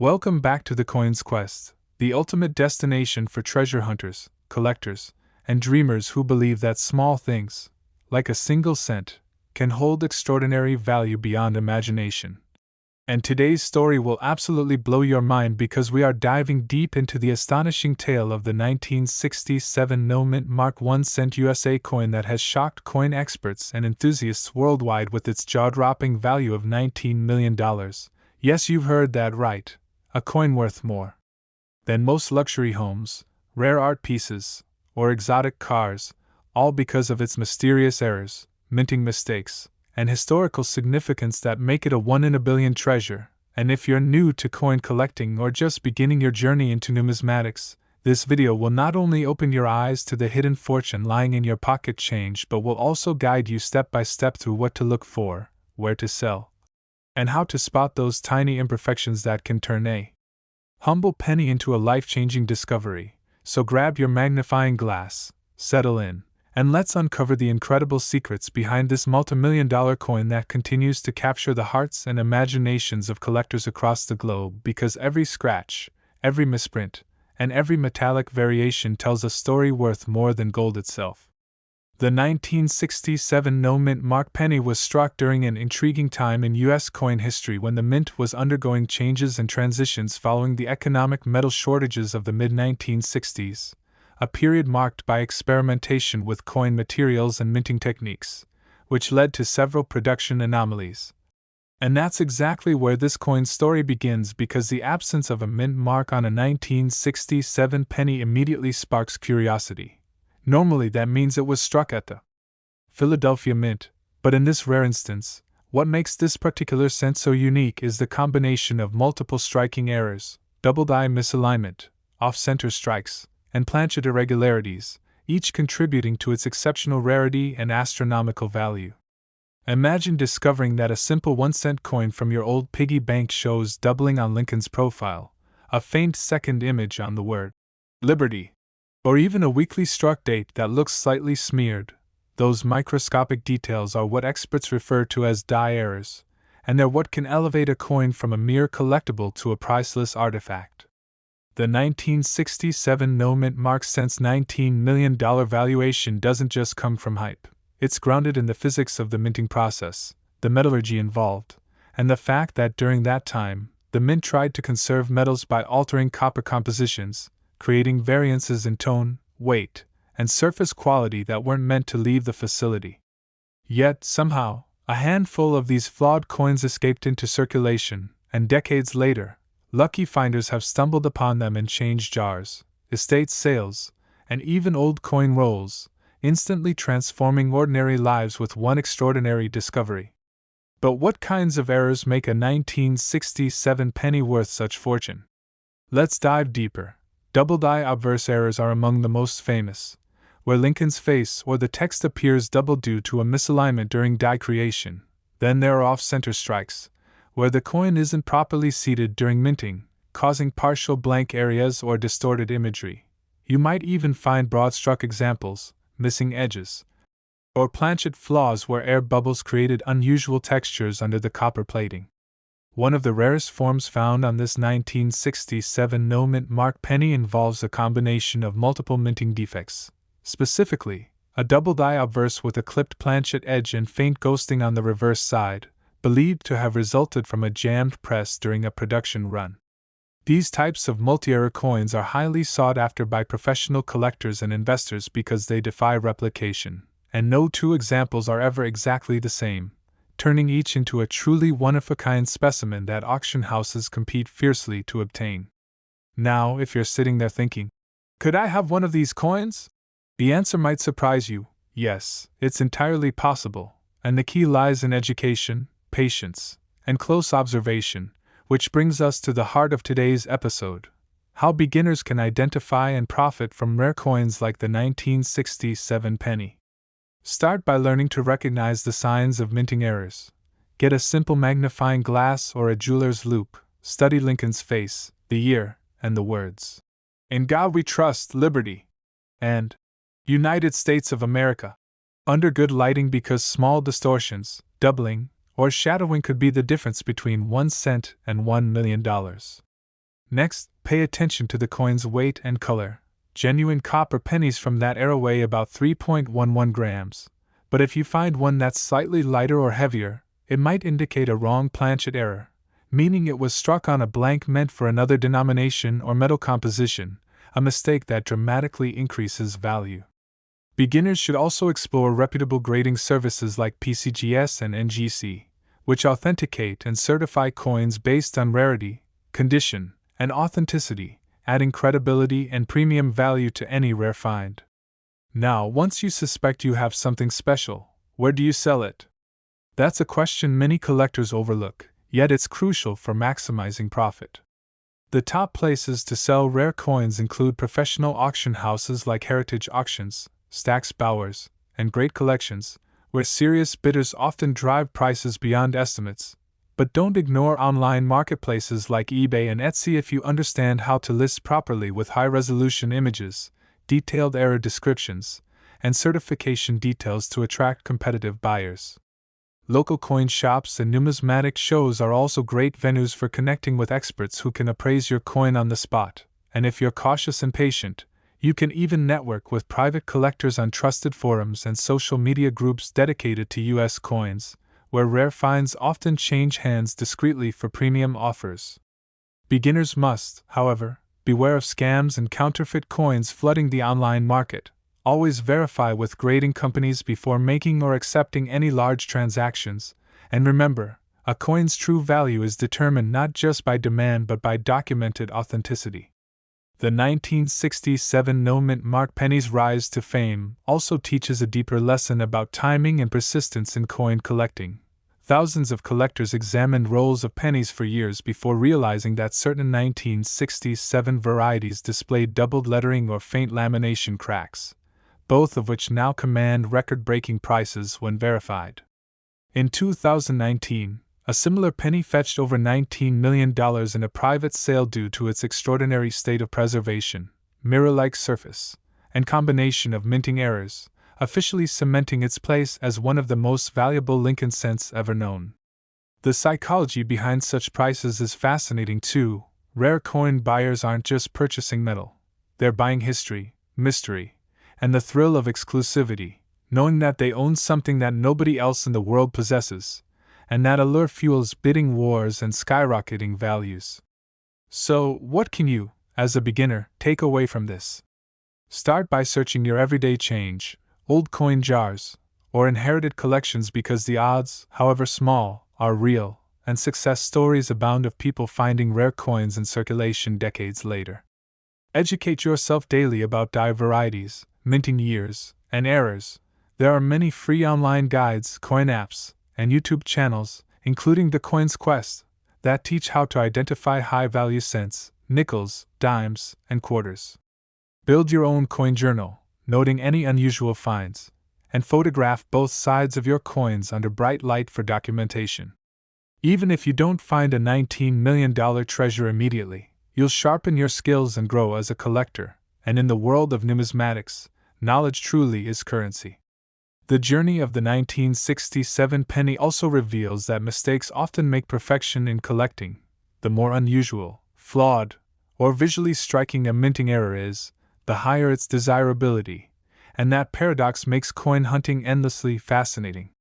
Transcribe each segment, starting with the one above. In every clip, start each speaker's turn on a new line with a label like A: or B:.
A: Welcome back to the Coins Quest, the ultimate destination for treasure hunters, collectors, and dreamers who believe that small things, like a single cent, can hold extraordinary value beyond imagination. And today's story will absolutely blow your mind because we are diving deep into the astonishing tale of the 1967 no-mint Mark 1 cent USA coin that has shocked coin experts and enthusiasts worldwide with its jaw-dropping value of $19 million. Yes, you've heard that right. A coin worth more than most luxury homes, rare art pieces, or exotic cars, all because of its mysterious errors, minting mistakes, and historical significance that make it a one-in-a-billion treasure. And if you're new to coin collecting or just beginning your journey into numismatics, this video will not only open your eyes to the hidden fortune lying in your pocket change but will also guide you step by step through what to look for, where to sell, and how to spot those tiny imperfections that can turn a humble penny into a life-changing discovery. So grab your magnifying glass, settle in, and let's uncover the incredible secrets behind this multi-million-dollar coin that continues to capture the hearts and imaginations of collectors across the globe, because every scratch, every misprint, and every metallic variation tells a story worth more than gold itself. The 1967 no-mint Mark penny was struck during an intriguing time in U.S. coin history when the mint was undergoing changes and transitions following the economic metal shortages of the mid-1960s, a period marked by experimentation with coin materials and minting techniques, which led to several production anomalies. And that's exactly where this coin's story begins, because the absence of a mint mark on a 1967 penny immediately sparks curiosity. Normally that means it was struck at the Philadelphia Mint, but in this rare instance, what makes this particular cent so unique is the combination of multiple striking errors, double-die misalignment, off-center strikes, and planchet irregularities, each contributing to its exceptional rarity and astronomical value. Imagine discovering that a simple 1-cent coin from your old piggy bank shows doubling on Lincoln's profile, a faint second image on the word Liberty, or even a weakly struck date that looks slightly smeared. Those microscopic details are what experts refer to as die errors, and they're what can elevate a coin from a mere collectible to a priceless artifact. The 1967 no-mint Mark cent's $19 million valuation doesn't just come from hype. It's grounded in the physics of the minting process, the metallurgy involved, and the fact that during that time, the mint tried to conserve metals by altering copper compositions, creating variances in tone, weight, and surface quality that weren't meant to leave the facility. Yet, somehow, a handful of these flawed coins escaped into circulation, and decades later, lucky finders have stumbled upon them in change jars, estate sales, and even old coin rolls, instantly transforming ordinary lives with one extraordinary discovery. But what kinds of errors make a 1967 penny worth such fortune? Let's dive deeper. Double-die obverse errors are among the most famous, where Lincoln's face or the text appears double due to a misalignment during die creation. Then there are off-center strikes, where the coin isn't properly seated during minting, causing partial blank areas or distorted imagery. You might even find broad-struck examples, missing edges, or planchet flaws where air bubbles created unusual textures under the copper plating. One of the rarest forms found on this 1967 no-mint Mark penny involves a combination of multiple minting defects, specifically, a double-die obverse with a clipped planchet edge and faint ghosting on the reverse side, believed to have resulted from a jammed press during a production run. These types of multi-error coins are highly sought after by professional collectors and investors because they defy replication, and no two examples are ever exactly the same, turning each into a truly one-of-a-kind specimen that auction houses compete fiercely to obtain. Now, if you're sitting there thinking, could I have one of these coins? The answer might surprise you. Yes, it's entirely possible, and the key lies in education, patience, and close observation, which brings us to the heart of today's episode: how beginners can identify and profit from rare coins like the 1967 penny. Start by learning to recognize the signs of minting errors. Get a simple magnifying glass or a jeweler's loupe, study Lincoln's face, the year, and the words, "In God We Trust, Liberty," and "United States of America," under good lighting, because small distortions, doubling, or shadowing could be the difference between 1 cent and $1 million. Next, pay attention to the coin's weight and color. Genuine copper pennies from that era weigh about 3.11 grams. But if you find one that's slightly lighter or heavier, it might indicate a wrong planchet error, meaning it was struck on a blank meant for another denomination or metal composition, a mistake that dramatically increases value. Beginners should also explore reputable grading services like PCGS and NGC, which authenticate and certify coins based on rarity, condition, and authenticity, adding credibility and premium value to any rare find. Now, once you suspect you have something special, where do you sell it? That's a question many collectors overlook, yet it's crucial for maximizing profit. The top places to sell rare coins include professional auction houses like Heritage Auctions, Stack's Bowers, and Great Collections, where serious bidders often drive prices beyond estimates. But don't ignore online marketplaces like eBay and Etsy if you understand how to list properly with high-resolution images, detailed error descriptions, and certification details to attract competitive buyers. Local coin shops and numismatic shows are also great venues for connecting with experts who can appraise your coin on the spot, and if you're cautious and patient, you can even network with private collectors on trusted forums and social media groups dedicated to U.S. coins, where rare finds often change hands discreetly for premium offers. Beginners must, however, beware of scams and counterfeit coins flooding the online market. Always verify with grading companies before making or accepting any large transactions, and remember, a coin's true value is determined not just by demand but by documented authenticity. The 1967 no-mint mark penny's rise to fame also teaches a deeper lesson about timing and persistence in coin collecting. Thousands of collectors examined rolls of pennies for years before realizing that certain 1967 varieties displayed doubled lettering or faint lamination cracks, both of which now command record-breaking prices when verified. In 2019, a similar penny fetched over $19 million in a private sale due to its extraordinary state of preservation, mirror-like surface, and combination of minting errors, officially cementing its place as one of the most valuable Lincoln cents ever known. The psychology behind such prices is fascinating too. Rare coin buyers aren't just purchasing metal, they're buying history, mystery, and the thrill of exclusivity, knowing that they own something that nobody else in the world possesses, and that allure fuels bidding wars and skyrocketing values. So, what can you, as a beginner, take away from this? Start by searching your everyday change, old coin jars, or inherited collections because the odds, however small, are real, and success stories abound of people finding rare coins in circulation decades later. Educate yourself daily about die varieties, minting years, and errors. There are many free online guides, coin apps, and YouTube channels, including The Coin's Quest, that teach how to identify high-value cents, nickels, dimes, and quarters. Build your own coin journal, noting any unusual finds, and photograph both sides of your coins under bright light for documentation. Even if you don't find a $19 million treasure immediately, you'll sharpen your skills and grow as a collector, and in the world of numismatics, knowledge truly is currency. The journey of the 1967 penny also reveals that mistakes often make perfection in collecting. The more unusual, flawed, or visually striking a minting error is, the higher its desirability, and that paradox makes coin hunting endlessly fascinating.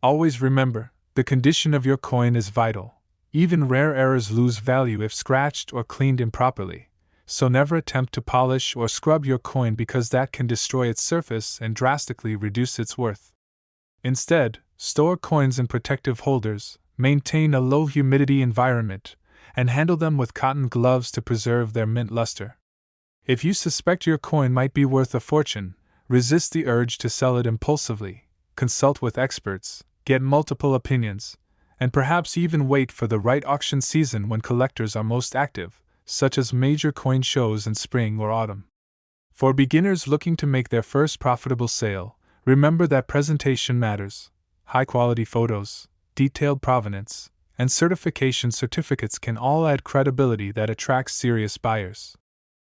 A: Always remember, the condition of your coin is vital. Even rare errors lose value if scratched or cleaned improperly. So never attempt to polish or scrub your coin because that can destroy its surface and drastically reduce its worth. Instead, store coins in protective holders, maintain a low humidity environment, and handle them with cotton gloves to preserve their mint luster. If you suspect your coin might be worth a fortune, resist the urge to sell it impulsively, consult with experts, get multiple opinions, and perhaps even wait for the right auction season when collectors are most active, such as major coin shows in spring or autumn. For beginners looking to make their first profitable sale, remember that presentation matters. High-quality photos, detailed provenance, and certification certificates can all add credibility that attracts serious buyers.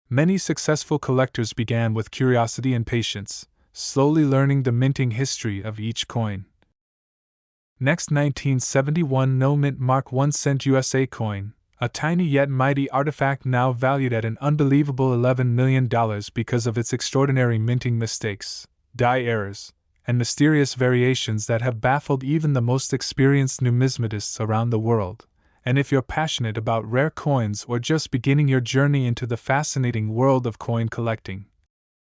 A: Many successful collectors began with curiosity and patience, slowly learning the minting history of each coin. Next, 1971 no-mint mark 1 cent USA coin, a tiny yet mighty artifact now valued at an unbelievable $11 million because of its extraordinary minting mistakes, die errors, and mysterious variations that have baffled even the most experienced numismatists around the world. And if you're passionate about rare coins or just beginning your journey into the fascinating world of coin collecting,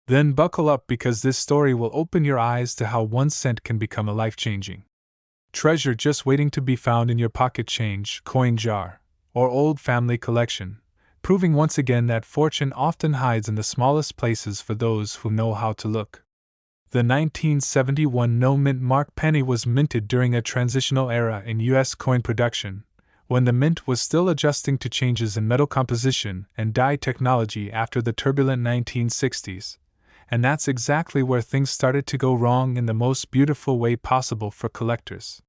A: then buckle up, because this story will open your eyes to how 1 cent can become a life-changing treasure just waiting to be found in your pocket change, coin jar, or old family collection, proving once again that fortune often hides in the smallest places for those who know how to look. The 1971 no-mint mark penny was minted during a transitional era in U.S. coin production, when the mint was still adjusting to changes in metal composition and die technology after the turbulent 1960s. And that's exactly where things started to go wrong in the most beautiful way possible for collectors.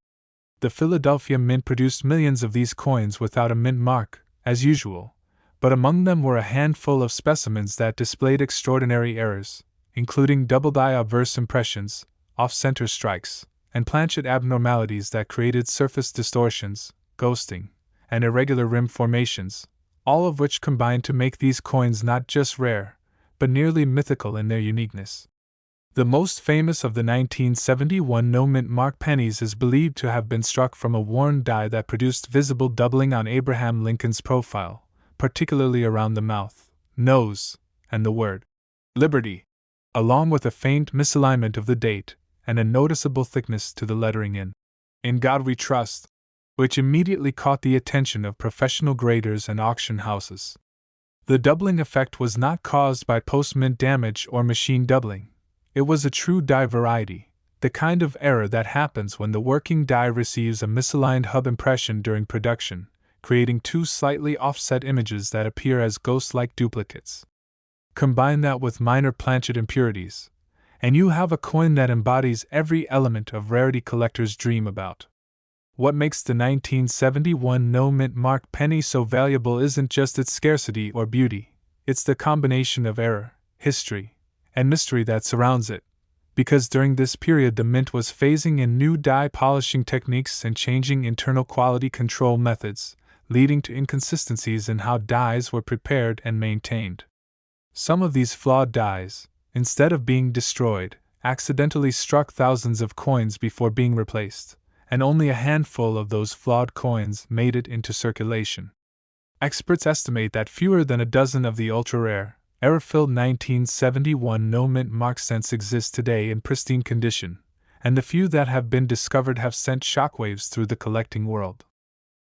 A: The Philadelphia Mint produced millions of these coins without a mint mark, as usual, but among them were a handful of specimens that displayed extraordinary errors, including double-die obverse impressions, off-center strikes, and planchet abnormalities that created surface distortions, ghosting, and irregular rim formations, all of which combined to make these coins not just rare, but nearly mythical in their uniqueness. The most famous of the 1971 no-mint mark pennies is believed to have been struck from a worn die that produced visible doubling on Abraham Lincoln's profile, particularly around the mouth, nose, and the word Liberty, along with a faint misalignment of the date and a noticeable thickness to the lettering In God We Trust, which immediately caught the attention of professional graders and auction houses. The doubling effect was not caused by post-mint damage or machine doubling. It was a true die variety, the kind of error that happens when the working die receives a misaligned hub impression during production, creating two slightly offset images that appear as ghost-like duplicates. Combine that with minor planchet impurities, and you have a coin that embodies every element of rarity collectors dream about. What makes the 1971 no-mint mark penny so valuable isn't just its scarcity or beauty, it's the combination of error, history, and mystery that surrounds it, because during this period the mint was phasing in new die polishing techniques and changing internal quality control methods, leading to inconsistencies in how dies were prepared and maintained. Some of these flawed dies, instead of being destroyed, accidentally struck thousands of coins before being replaced, and only a handful of those flawed coins made it into circulation. Experts estimate that fewer than a dozen of the ultra-rare, error-filled 1971 no-mint mark cents exist today in pristine condition, and the few that have been discovered have sent shockwaves through the collecting world.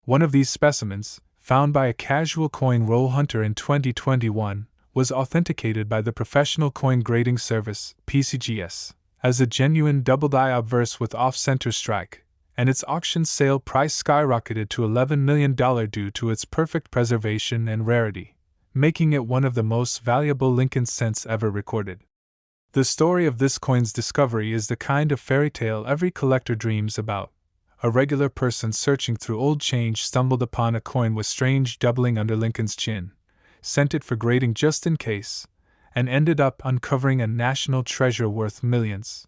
A: One of these specimens, found by a casual coin roll hunter in 2021, was authenticated by the Professional Coin Grading Service, PCGS, as a genuine double-die obverse with off-center strike, and its auction sale price skyrocketed to $11 million due to its perfect preservation and rarity, making it one of the most valuable Lincoln cents ever recorded. The story of this coin's discovery is the kind of fairy tale every collector dreams about. A regular person searching through old change stumbled upon a coin with strange doubling under Lincoln's chin, sent it for grading just in case, and ended up uncovering a national treasure worth millions.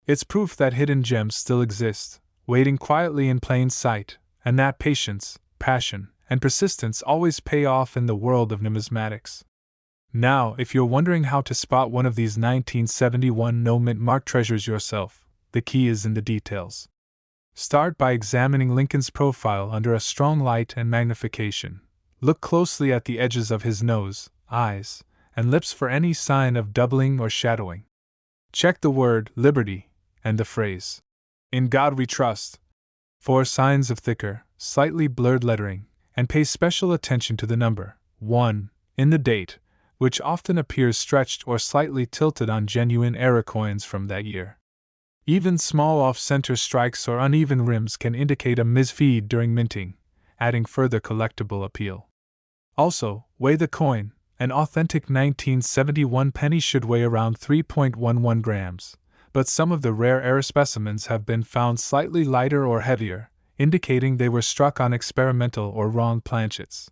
A: It's proof that hidden gems still exist, waiting quietly in plain sight, and that patience, passion, and persistence always pay off in the world of numismatics. Now, if you're wondering how to spot one of these 1971 no-mint mark treasures yourself, the key is in the details. Start by examining Lincoln's profile under a strong light and magnification. Look closely at the edges of his nose, eyes, and lips for any sign of doubling or shadowing. Check the word Liberty and the phrase In God We Trust for signs of thicker, slightly blurred lettering, and pay special attention to the number 1 in the date, which often appears stretched or slightly tilted on genuine error coins from that year. Even small off-center strikes or uneven rims can indicate a misfeed during minting, adding further collectible appeal. Also, weigh the coin. An authentic 1971 penny should weigh around 3.11 grams, but some of the rare error specimens have been found slightly lighter or heavier, indicating they were struck on experimental or wrong planchets.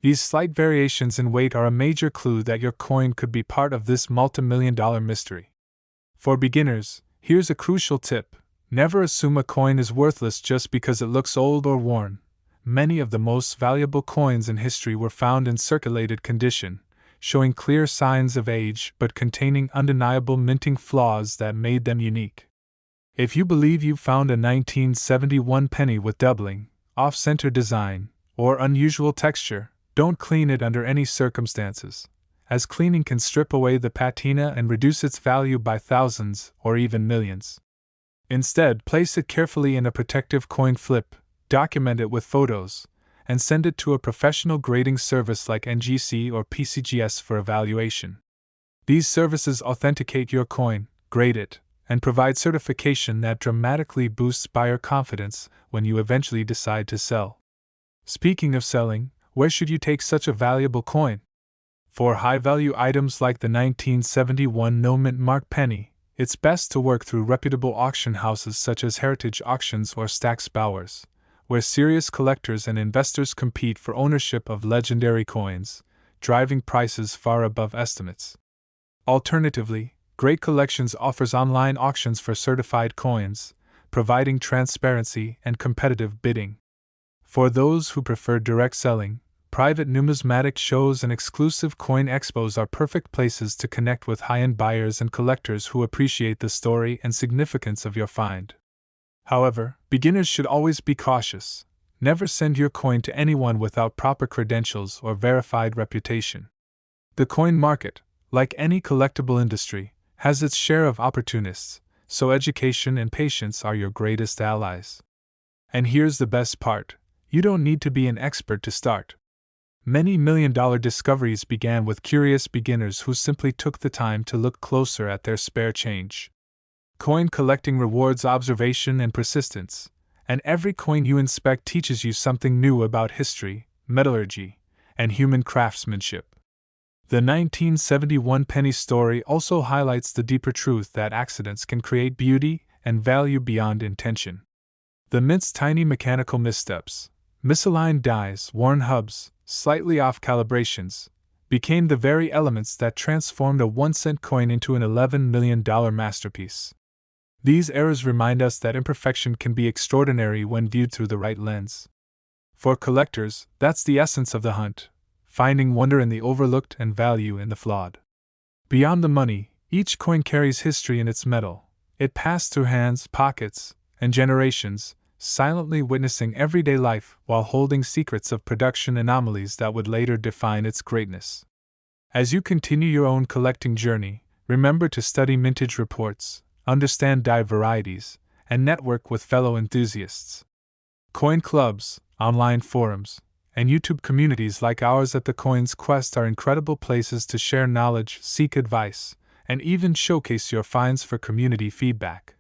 A: These slight variations in weight are a major clue that your coin could be part of this multi-million-dollar mystery. For beginners, here's a crucial tip: never assume a coin is worthless just because it looks old or worn. many of the most valuable coins in history were found in circulated condition, showing clear signs of age but containing undeniable minting flaws that made them unique. If you believe you've found a 1971 penny with doubling, off-center design, or unusual texture, don't clean it under any circumstances, as cleaning can strip away the patina and reduce its value by thousands or even millions. Instead, place it carefully in a protective coin flip, document it with photos, and send it to a professional grading service like NGC or PCGS for evaluation. These services authenticate your coin, grade it, and provide certification that dramatically boosts buyer confidence when you eventually decide to sell. Speaking of selling, where should you take such a valuable coin? For high-value items like the 1971 no-mint mark penny, it's best to work through reputable auction houses such as Heritage Auctions or Stack's Bowers, where serious collectors and investors compete for ownership of legendary coins, driving prices far above estimates. Alternatively, Great Collections offers online auctions for certified coins, providing transparency and competitive bidding. For those who prefer direct selling, private numismatic shows and exclusive coin expos are perfect places to connect with high-end buyers and collectors who appreciate the story and significance of your find. However, beginners should always be cautious. Never send your coin to anyone without proper credentials or verified reputation. The coin market, like any collectible industry, has its share of opportunists, so education and patience are your greatest allies. And here's the best part: you don't need to be an expert to start. Many million-dollar discoveries began with curious beginners who simply took the time to look closer at their spare change. Coin collecting rewards observation and persistence, and every coin you inspect teaches you something new about history, metallurgy, and human craftsmanship. The 1971 penny story also highlights the deeper truth that accidents can create beauty and value beyond intention. The mint's tiny mechanical missteps, misaligned dies, worn hubs, slightly off calibrations, became the very elements that transformed a 1-cent coin into an $11 million masterpiece. These errors remind us that imperfection can be extraordinary when viewed through the right lens. For collectors, that's the essence of the hunt: finding wonder in the overlooked and value in the flawed. Beyond the money, each coin carries history in its metal. It passed through hands, pockets, and generations, silently witnessing everyday life while holding secrets of production anomalies that would later define its greatness. As you continue your own collecting journey, remember to study mintage reports, understand die varieties, and network with fellow enthusiasts. Coin clubs, online forums, and YouTube communities like ours at the Coins Quest are incredible places to share knowledge, seek advice, and even showcase your finds for community feedback.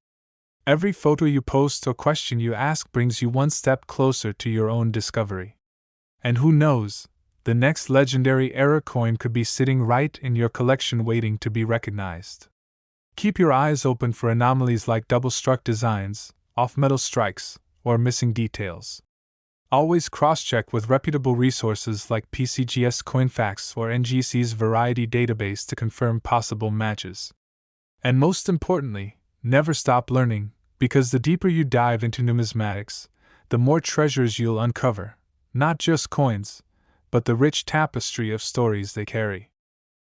A: Every photo you post or question you ask brings you one step closer to your own discovery. And who knows, the next legendary era coin could be sitting right in your collection waiting to be recognized. Keep your eyes open for anomalies like double-struck designs, off-metal strikes, or missing details. Always cross-check with reputable resources like PCGS CoinFacts or NGC's Variety Database to confirm possible matches. And most importantly, never stop learning, because the deeper you dive into numismatics, the more treasures you'll uncover, not just coins, but the rich tapestry of stories they carry.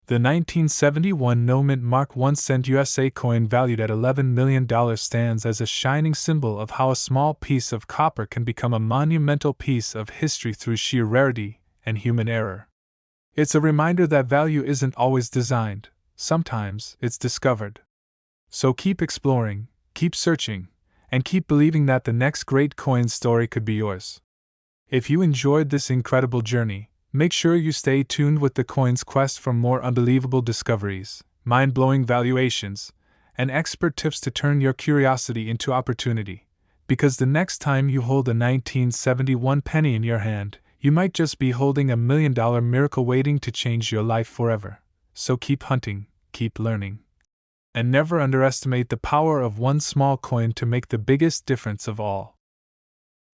A: The 1971 no-mint mark 1-cent USA coin valued at $11 million stands as a shining symbol of how a small piece of copper can become a monumental piece of history through sheer rarity and human error. It's a reminder that value isn't always designed, sometimes it's discovered. So keep exploring, keep searching, and keep believing that the next great coin story could be yours. If you enjoyed this incredible journey, make sure you stay tuned with the Coins Quest for more unbelievable discoveries, mind-blowing valuations, and expert tips to turn your curiosity into opportunity. Because the next time you hold a 1971 penny in your hand, you might just be holding $1 million miracle waiting to change your life forever. So keep hunting, keep learning, and never underestimate the power of one small coin to make the biggest difference of all.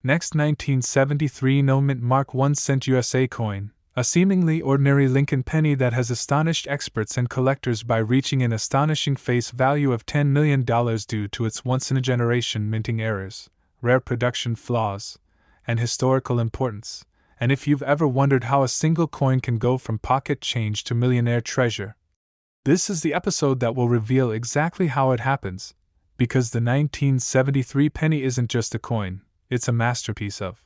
A: Next, 1973 no-mint mark 1-cent USA coin, a seemingly ordinary Lincoln penny that has astonished experts and collectors by reaching an astonishing face value of $10 million due to its once-in-a-generation minting errors, rare production flaws, and historical importance, and if you've ever wondered how a single coin can go from pocket change to millionaire treasure, this is the episode that will reveal exactly how it happens, because the 1973 penny isn't just a coin, it's a masterpiece of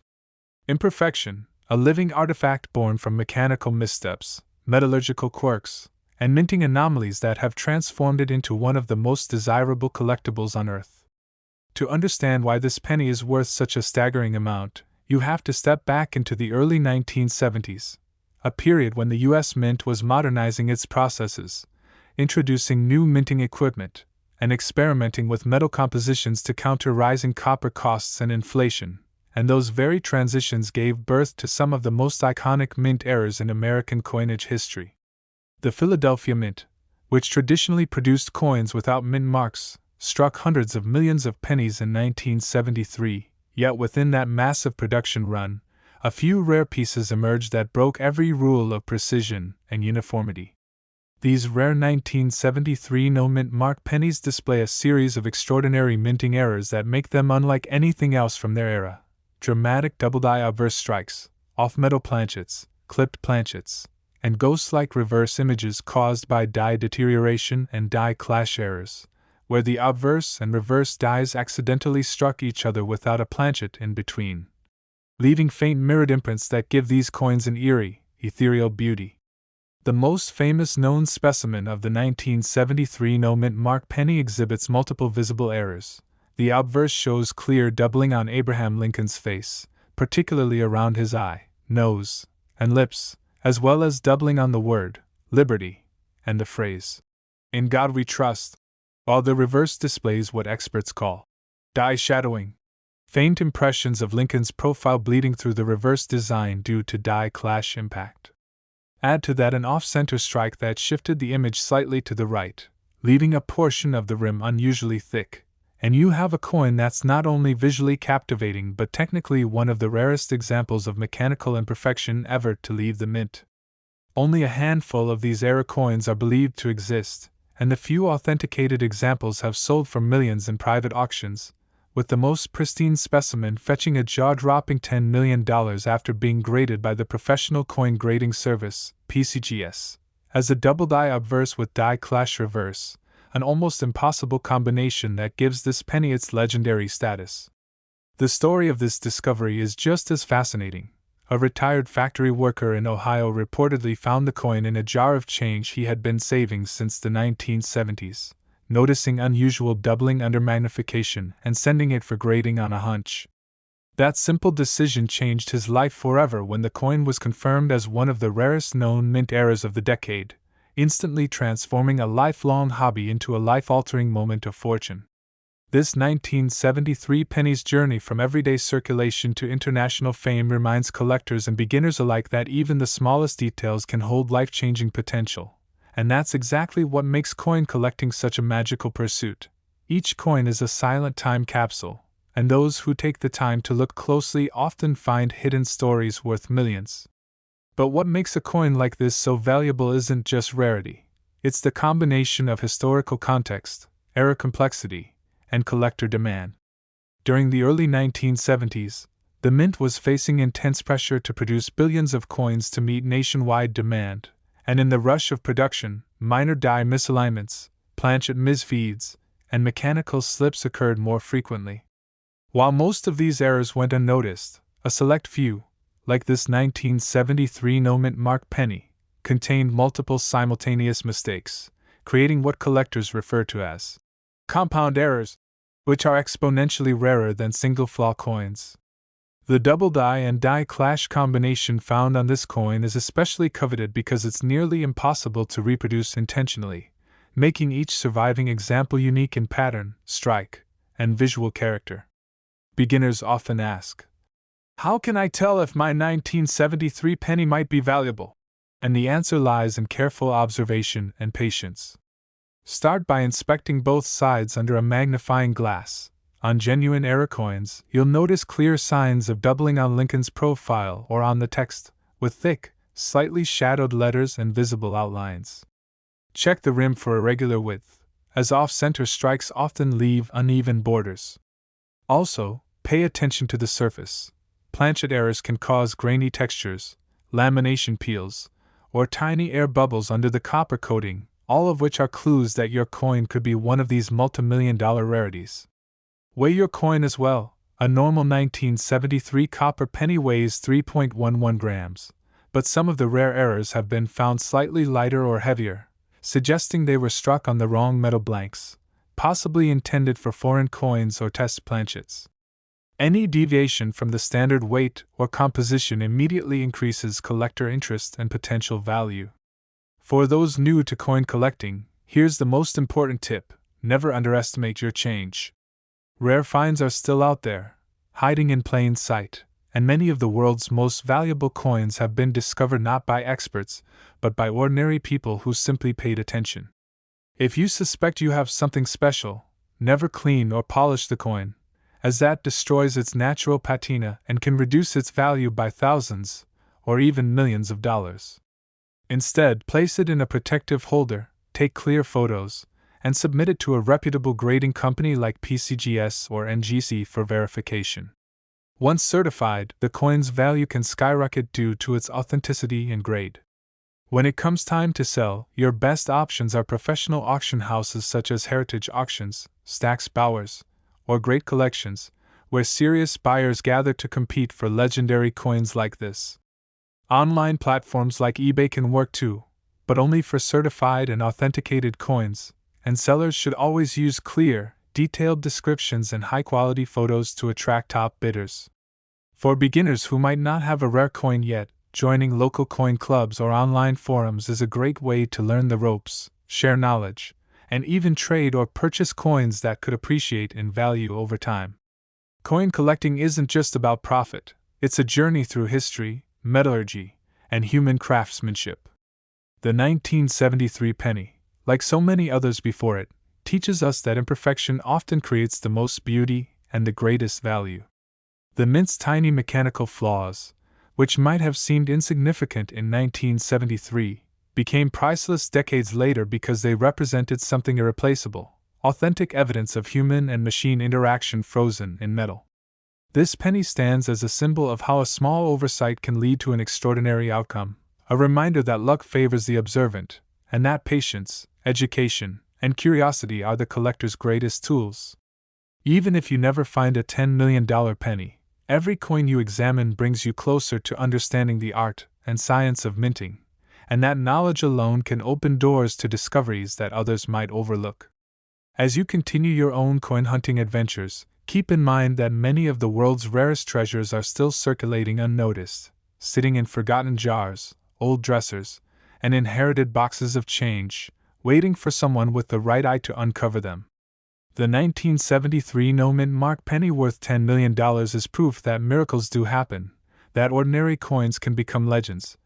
A: imperfection, a living artifact born from mechanical missteps, metallurgical quirks, and minting anomalies that have transformed it into one of the most desirable collectibles on Earth. To understand why this penny is worth such a staggering amount, you have to step back into the early 1970s, a period when the U.S. Mint was modernizing its processes, introducing new minting equipment, and experimenting with metal compositions to counter rising copper costs and inflation, and those very transitions gave birth to some of the most iconic mint eras in American coinage history. The Philadelphia Mint, which traditionally produced coins without mint marks, struck hundreds of millions of pennies in 1973, yet within that massive production run, a few rare pieces emerged that broke every rule of precision and uniformity. These rare 1973 no-mint mark pennies display a series of extraordinary minting errors that make them unlike anything else from their era. Dramatic double-die obverse strikes, off-metal planchets, clipped planchets, and ghost-like reverse images caused by die deterioration and die clash errors, where the obverse and reverse dies accidentally struck each other without a planchet in between, leaving faint mirrored imprints that give these coins an eerie, ethereal beauty. The most famous known specimen of the 1973 no-mint mark penny exhibits multiple visible errors. The obverse shows clear doubling on Abraham Lincoln's face, particularly around his eye, nose, and lips, as well as doubling on the word, liberty, and the phrase, "In God we trust," while the reverse displays what experts call die shadowing, faint impressions of Lincoln's profile bleeding through the reverse design due to die clash impact. Add to that an off-center strike that shifted the image slightly to the right, leaving a portion of the rim unusually thick, and you have a coin that's not only visually captivating but technically one of the rarest examples of mechanical imperfection ever to leave the mint. Only a handful of these error coins are believed to exist, and the few authenticated examples have sold for millions in private auctions, with the most pristine specimen fetching a jaw-dropping $10 million after being graded by the Professional Coin Grading Service, PCGS, as a double-die obverse with die clash reverse, an almost impossible combination that gives this penny its legendary status. The story of this discovery is just as fascinating. A retired factory worker in Ohio reportedly found the coin in a jar of change he had been saving since the 1970s. Noticing unusual doubling under magnification and sending it for grading on a hunch. That simple decision changed his life forever when the coin was confirmed as one of the rarest known mint errors of the decade, instantly transforming a lifelong hobby into a life-altering moment of fortune. This 1973 penny's journey from everyday circulation to international fame reminds collectors and beginners alike that even the smallest details can hold life-changing potential. And that's exactly what makes coin collecting such a magical pursuit. Each coin is a silent time capsule, and those who take the time to look closely often find hidden stories worth millions. But what makes a coin like this so valuable isn't just rarity, it's the combination of historical context, era complexity, and collector demand. During the early 1970s, the mint was facing intense pressure to produce billions of coins to meet nationwide demand. And in the rush of production, minor die misalignments, planchet misfeeds, and mechanical slips occurred more frequently. While most of these errors went unnoticed, a select few, like this 1973 no-mint mark penny, contained multiple simultaneous mistakes, creating what collectors refer to as compound errors, which are exponentially rarer than single-flaw coins. The double die and die clash combination found on this coin is especially coveted because it's nearly impossible to reproduce intentionally, making each surviving example unique in pattern, strike, and visual character. Beginners often ask, "How can I tell if my 1973 penny might be valuable?" And the answer lies in careful observation and patience. Start by inspecting both sides under a magnifying glass. On genuine error coins, you'll notice clear signs of doubling on Lincoln's profile or on the text, with thick, slightly shadowed letters and visible outlines. Check the rim for irregular width, as off-center strikes often leave uneven borders. Also, pay attention to the surface. planchet errors can cause grainy textures, lamination peels, or tiny air bubbles under the copper coating, all of which are clues that your coin could be one of these multi-million-dollar rarities. Weigh your coin as well. A normal 1973 copper penny weighs 3.11 grams, but some of the rare errors have been found slightly lighter or heavier, suggesting they were struck on the wrong metal blanks, possibly intended for foreign coins or test planchets. Any deviation from the standard weight or composition immediately increases collector interest and potential value. For those new to coin collecting, here's the most important tip: never underestimate your change. Rare finds are still out there, hiding in plain sight, and many of the world's most valuable coins have been discovered not by experts, but by ordinary people who simply paid attention. If you suspect you have something special, never clean or polish the coin, as that destroys its natural patina and can reduce its value by thousands, or even millions of dollars. Instead, place it in a protective holder, take clear photos, and submit it to a reputable grading company like PCGS or NGC for verification. Once certified, the coin's value can skyrocket due to its authenticity and grade. When it comes time to sell, your best options are professional auction houses such as Heritage Auctions, Stack's Bowers, or Great Collections, where serious buyers gather to compete for legendary coins like this. Online platforms like eBay can work too, but only for certified and authenticated coins, and sellers should always use clear, detailed descriptions and high-quality photos to attract top bidders. For beginners who might not have a rare coin yet, joining local coin clubs or online forums is a great way to learn the ropes, share knowledge, and even trade or purchase coins that could appreciate in value over time. Coin collecting isn't just about profit, it's a journey through history, metallurgy, and human craftsmanship. The 1973 penny, like so many others before it, teaches us that imperfection often creates the most beauty and the greatest value. The mint's tiny mechanical flaws, which might have seemed insignificant in 1973, became priceless decades later because they represented something irreplaceable, authentic evidence of human and machine interaction frozen in metal. This penny stands as a symbol of how a small oversight can lead to an extraordinary outcome, a reminder that luck favors the observant, and that patience, education, and curiosity are the collector's greatest tools. Even if you never find a $10 million penny, every coin you examine brings you closer to understanding the art and science of minting, and that knowledge alone can open doors to discoveries that others might overlook. As you continue your own coin hunting adventures, keep in mind that many of the world's rarest treasures are still circulating unnoticed, sitting in forgotten jars, old dressers, and inherited boxes of change, waiting for someone with the right eye to uncover them. The 1973 no-mint mark penny worth $10 million is proof that miracles do happen, that ordinary coins can become legends,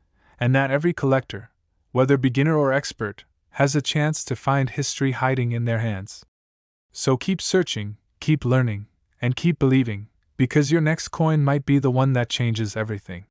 A: and that every collector, whether beginner or expert, has a chance to find history hiding in their hands. So keep searching, keep learning, and keep believing, because your next coin might be the one that changes everything.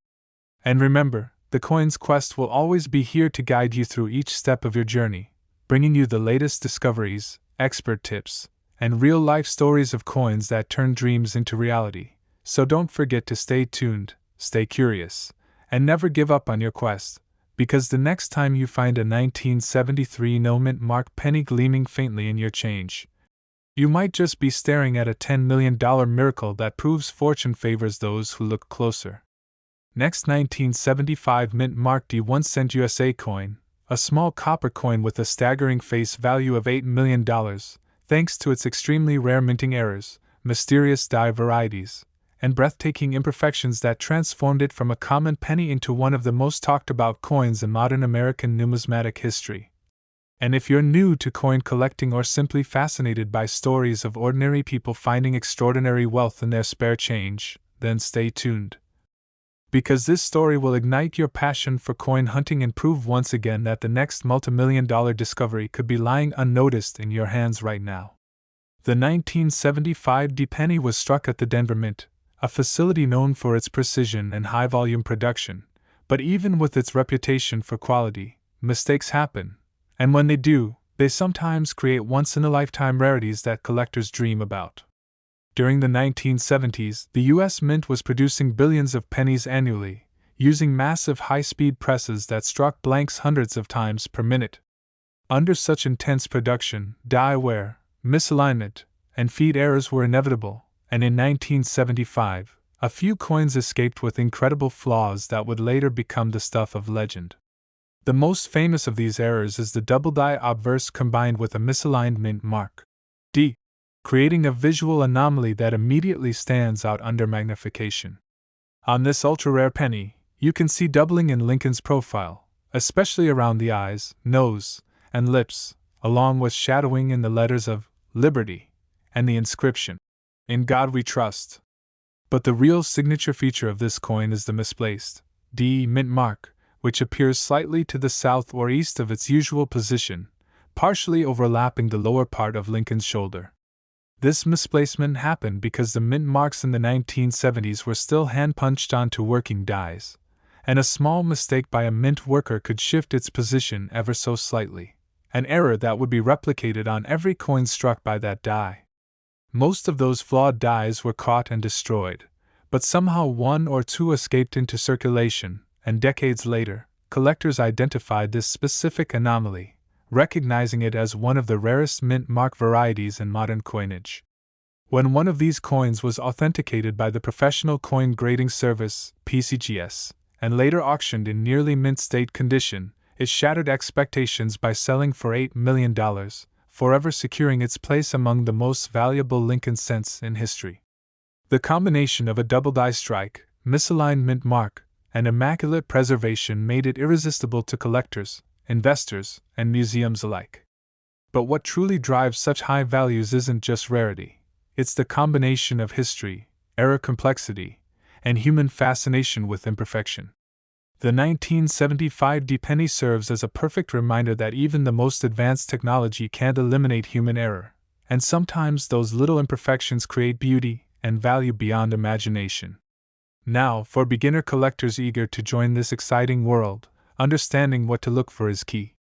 A: And remember, the Coins Quest will always be here to guide you through each step of your journey, bringing you the latest discoveries, expert tips, and real-life stories of coins that turn dreams into reality. So don't forget to stay tuned, stay curious, and never give up on your quest, because the next time you find a 1973 no-mint mark penny gleaming faintly in your change, you might just be staring at a $10 million miracle that proves fortune favors those who look closer. Next, 1975 mint mark D1 cent USA coin, a small copper coin with a staggering face value of $8 million, thanks to its extremely rare minting errors, mysterious die varieties, and breathtaking imperfections that transformed it from a common penny into one of the most talked about coins in modern American numismatic history. And if you're new to coin collecting or simply fascinated by stories of ordinary people finding extraordinary wealth in their spare change, then stay tuned. Because this story will ignite your passion for coin hunting and prove once again that the next multimillion-dollar discovery could be lying unnoticed in your hands right now. The 1975 D penny was struck at the Denver Mint, a facility known for its precision and high-volume production, but even with its reputation for quality, mistakes happen, and when they do, they sometimes create once-in-a-lifetime rarities that collectors dream about. During the 1970s, the U.S. Mint was producing billions of pennies annually, using massive high-speed presses that struck blanks hundreds of times per minute. Under such intense production, die wear, misalignment, and feed errors were inevitable, and in 1975, a few coins escaped with incredible flaws that would later become the stuff of legend. The most famous of these errors is the double die obverse combined with a misaligned mint mark D, creating a visual anomaly that immediately stands out under magnification. On this ultra-rare penny, you can see doubling in Lincoln's profile, especially around the eyes, nose, and lips, along with shadowing in the letters of Liberty and the inscription, "In God We Trust." But the real signature feature of this coin is the misplaced D mint mark, which appears slightly to the south or east of its usual position, partially overlapping the lower part of Lincoln's shoulder. This misplacement happened because the mint marks in the 1970s were still hand-punched onto working dies, and a small mistake by a mint worker could shift its position ever so slightly, an error that would be replicated on every coin struck by that die. Most of those flawed dies were caught and destroyed, but somehow one or two escaped into circulation, and decades later, collectors identified this specific anomaly, recognizing it as one of the rarest mint mark varieties in modern coinage. When one of these coins was authenticated by the Professional Coin Grading Service (PCGS) and later auctioned in nearly mint state condition, it shattered expectations by selling for $8 million, forever securing its place among the most valuable Lincoln cents in history. The combination of a double die strike, misaligned mint mark, and immaculate preservation made it irresistible to collectors, investors, and museums alike. But what truly drives such high values isn't just rarity, it's the combination of history, error complexity, and human fascination with imperfection. The 1975 D penny serves as a perfect reminder that even the most advanced technology can't eliminate human error, and sometimes those little imperfections create beauty and value beyond imagination. Now, for beginner collectors eager to join this exciting world, understanding what to look for is key.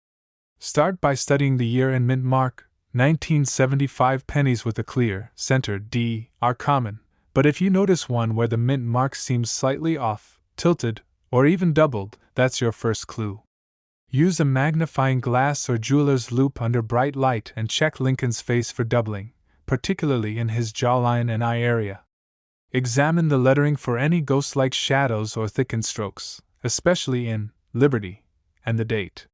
A: Start by studying the year and mint mark. 1975 pennies with a clear, centered D are common, but if you notice one where the mint mark seems slightly off, tilted, or even doubled, that's your first clue. Use a magnifying glass or jeweler's loupe under bright light and check Lincoln's face for doubling, particularly in his jawline and eye area. Examine the lettering for any ghost-like shadows or thickened strokes, especially in Liberty and the date.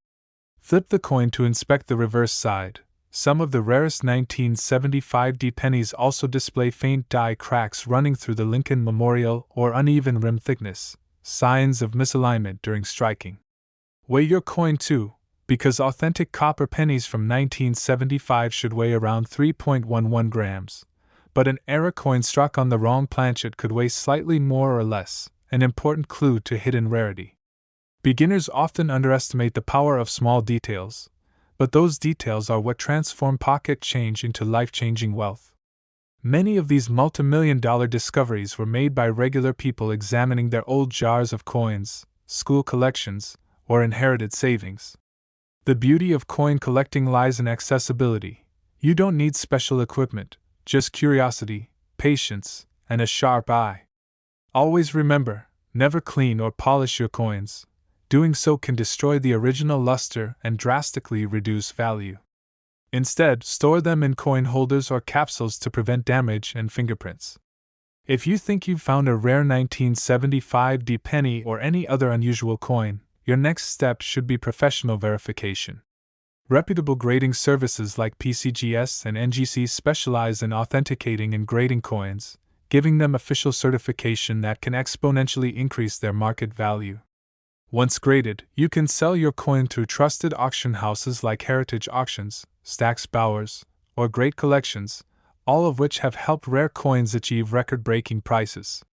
A: Flip the coin to inspect the reverse side. Some of the rarest 1975 D pennies also display faint die cracks running through the Lincoln memorial or uneven rim thickness, signs of misalignment during striking. Weigh your coin too, because authentic copper pennies from 1975 should weigh around 3.11 grams, but an error coin struck on the wrong planchet could weigh slightly more or less, an important clue to hidden rarity. Beginners often underestimate the power of small details, but those details are what transform pocket change into life-changing wealth. Many of these multi-million-dollar discoveries were made by regular people examining their old jars of coins, school collections, or inherited savings. The beauty of coin collecting lies in accessibility. You don't need special equipment, just curiosity, patience, and a sharp eye. Always remember, never clean or polish your coins. Doing so can destroy the original luster and drastically reduce value. Instead, store them in coin holders or capsules to prevent damage and fingerprints. If you think you've found a rare 1975 D penny or any other unusual coin, your next step should be professional verification. Reputable grading services like PCGS and NGC specialize in authenticating and grading coins, giving them official certification that can exponentially increase their market value. Once graded, you can sell your coin through trusted auction houses like Heritage Auctions, Stack's Bowers, or Great Collections, all of which have helped rare coins achieve record-breaking prices.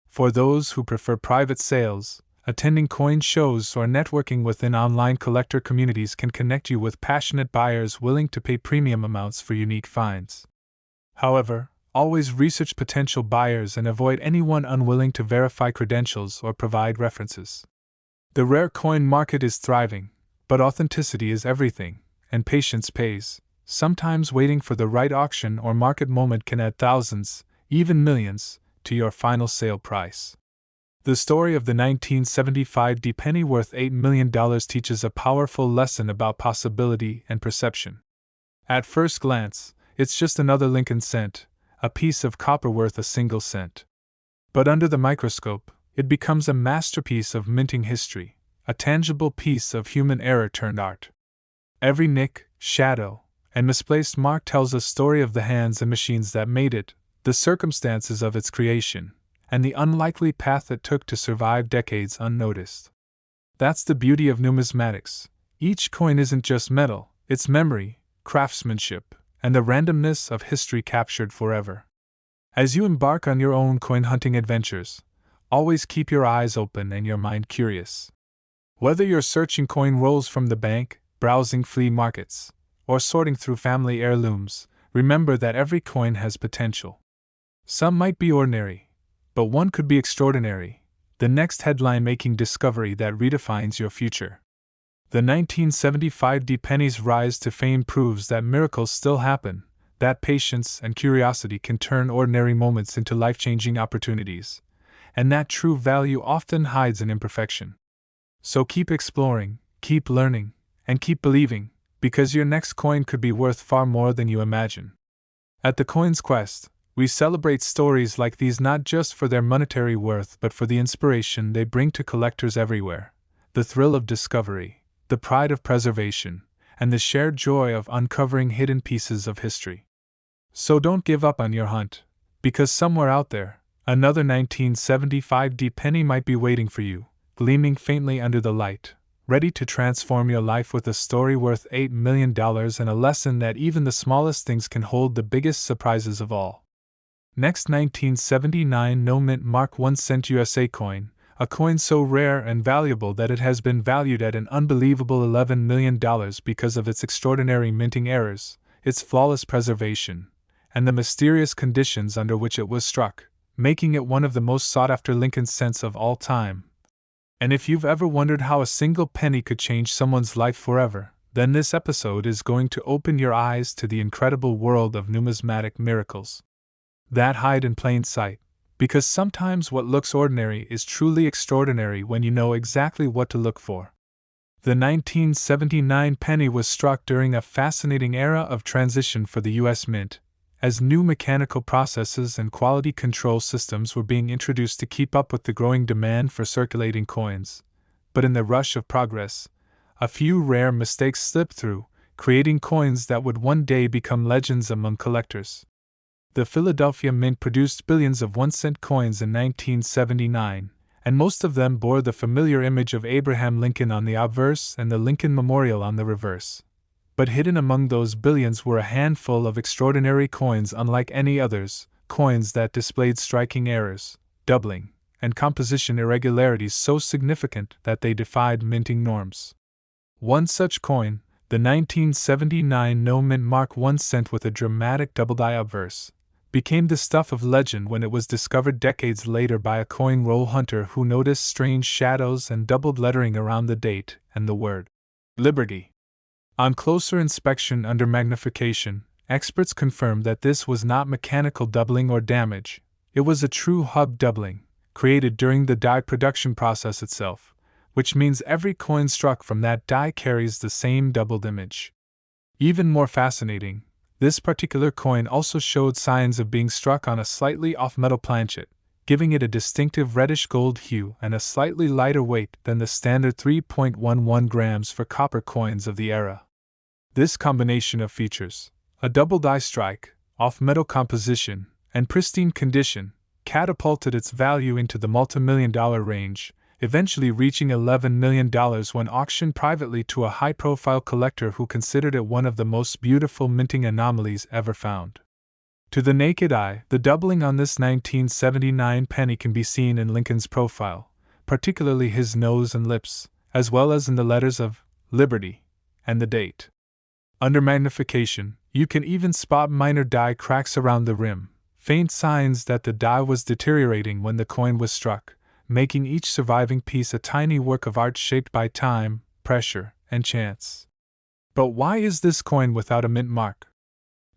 A: For those who prefer private sales, attending coin shows or networking within online collector communities can connect you with passionate buyers willing to pay premium amounts for unique finds. However, always research potential buyers and avoid anyone unwilling to verify credentials or provide references. The rare coin market is thriving, but authenticity is everything, and patience pays. Sometimes waiting for the right auction or market moment can add thousands, even millions, to your final sale price. The story of the 1975 penny worth $8 million teaches a powerful lesson about possibility and perception. At first glance, it's just another Lincoln cent, a piece of copper worth a single cent. But under the microscope, it becomes a masterpiece of minting history, a tangible piece of human error turned art. Every nick, shadow, and misplaced mark tells a story of the hands and machines that made it, the circumstances of its creation, and the unlikely path it took to survive decades unnoticed. That's the beauty of numismatics. Each coin isn't just metal, it's memory, craftsmanship, and the randomness of history captured forever. As you embark on your own coin hunting adventures, always keep your eyes open and your mind curious. Whether you're searching coin rolls from the bank, browsing flea markets, or sorting through family heirlooms, remember that every coin has potential. Some might be ordinary, but one could be extraordinary, the next headline-making discovery that redefines your future. The 1975 penny's rise to fame proves that miracles still happen, that patience and curiosity can turn ordinary moments into life-changing opportunities, and that true value often hides in imperfection. So keep exploring, keep learning, and keep believing, because your next coin could be worth far more than you imagine. At the Coin's Quest, we celebrate stories like these not just for their monetary worth but for the inspiration they bring to collectors everywhere, the thrill of discovery, the pride of preservation, and the shared joy of uncovering hidden pieces of history. So don't give up on your hunt, because somewhere out there, another 1975 penny might be waiting for you, gleaming faintly under the light, ready to transform your life with a story worth $8 million and a lesson that even the smallest things can hold the biggest surprises of all. Next, 1979 No Mint Mark 1 cent USA coin, a coin so rare and valuable that it has been valued at an unbelievable $11 million because of its extraordinary minting errors, its flawless preservation, and the mysterious conditions under which it was struck, making it one of the most sought-after Lincoln cents of all time. And if you've ever wondered how a single penny could change someone's life forever, then this episode is going to open your eyes to the incredible world of numismatic miracles that hide in plain sight, because sometimes what looks ordinary is truly extraordinary when you know exactly what to look for. The 1979 penny was struck during a fascinating era of transition for the U.S. Mint, as new mechanical processes and quality control systems were being introduced to keep up with the growing demand for circulating coins. But in the rush of progress, a few rare mistakes slipped through, creating coins that would one day become legends among collectors. The Philadelphia Mint produced billions of 1-cent coins in 1979, and most of them bore the familiar image of Abraham Lincoln on the obverse and the Lincoln Memorial on the reverse. But hidden among those billions were a handful of extraordinary coins unlike any others, coins that displayed striking errors, doubling, and composition irregularities so significant that they defied minting norms. One such coin, the 1979 No Mint Mark 1 cent with a dramatic double-die obverse, became the stuff of legend when it was discovered decades later by a coin roll hunter who noticed strange shadows and doubled lettering around the date and the word Liberty. On closer inspection under magnification, experts confirmed that this was not mechanical doubling or damage, it was a true hub doubling, created during the die production process itself, which means every coin struck from that die carries the same doubled image. Even more fascinating, this particular coin also showed signs of being struck on a slightly off-metal planchet, giving it a distinctive reddish-gold hue and a slightly lighter weight than the standard 3.11 grams for copper coins of the era. This combination of features, a double die strike, off-metal composition, and pristine condition, catapulted its value into the multi-million-dollar range, eventually reaching $11 million when auctioned privately to a high-profile collector who considered it one of the most beautiful minting anomalies ever found. To the naked eye, the doubling on this 1979 penny can be seen in Lincoln's profile, particularly his nose and lips, as well as in the letters of Liberty and the date. Under magnification, you can even spot minor die cracks around the rim, faint signs that the die was deteriorating when the coin was struck, making each surviving piece a tiny work of art shaped by time, pressure, and chance. But why is this coin without a mint mark?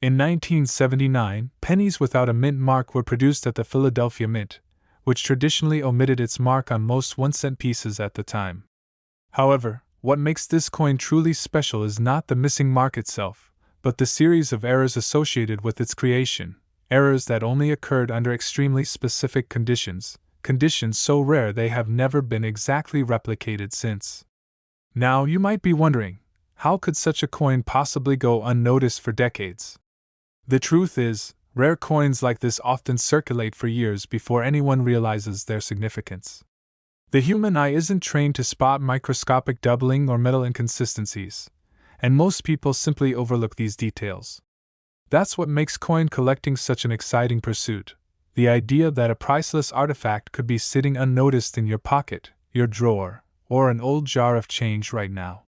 A: In 1979, pennies without a mint mark were produced at the Philadelphia Mint, which traditionally omitted its mark on most 1-cent pieces at the time. However, what makes this coin truly special is not the missing mark itself, but the series of errors associated with its creation, errors that only occurred under extremely specific conditions so rare they have never been exactly replicated since. Now you might be wondering, how could such a coin possibly go unnoticed for decades? The truth is, rare coins like this often circulate for years before anyone realizes their significance. The human eye isn't trained to spot microscopic doubling or metal inconsistencies, and most people simply overlook these details. That's what makes coin collecting such an exciting pursuit: the idea that a priceless artifact could be sitting unnoticed in your pocket, your drawer, or an old jar of change right now.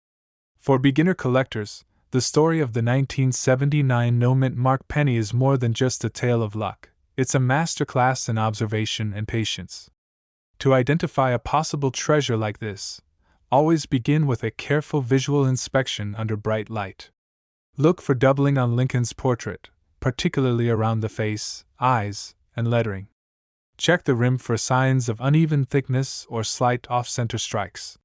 A: For beginner collectors, the story of the 1979 no-mint mark penny is more than just a tale of luck. It's a masterclass in observation and patience. To identify a possible treasure like this, always begin with a careful visual inspection under bright light. Look for doubling on Lincoln's portrait, particularly around the face, eyes, and lettering. Check the rim for signs of uneven thickness or slight off-center strikes.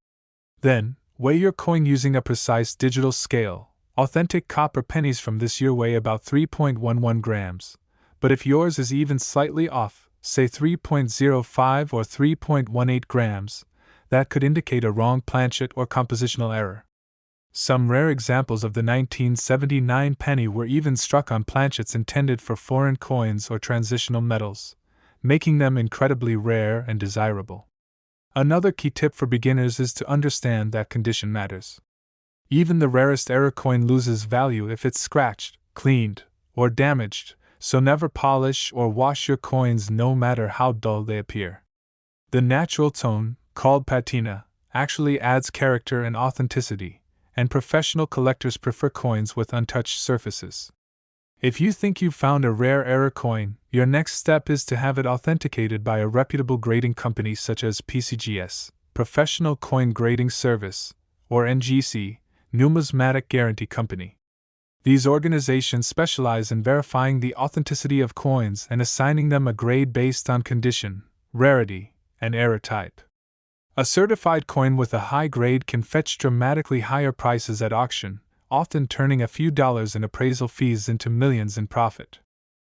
A: Then, weigh your coin using a precise digital scale. Authentic copper pennies from this year weigh about 3.11 grams, but if yours is even slightly off, say 3.05 or 3.18 grams, that could indicate a wrong planchet or compositional error. Some rare examples of the 1979 penny were even struck on planchets intended for foreign coins or transitional metals, making them incredibly rare and desirable. Another key tip for beginners is to understand that condition matters. Even the rarest error coin loses value if it's scratched, cleaned, or damaged, so never polish or wash your coins no matter how dull they appear. The natural tone, called patina, actually adds character and authenticity, and professional collectors prefer coins with untouched surfaces. If you think you've found a rare error coin, your next step is to have it authenticated by a reputable grading company such as PCGS, Professional Coin Grading Service, or NGC, Numismatic Guarantee Company. These organizations specialize in verifying the authenticity of coins and assigning them a grade based on condition, rarity, and error type. A certified coin with a high grade can fetch dramatically higher prices at auction, often turning a few dollars in appraisal fees into millions in profit.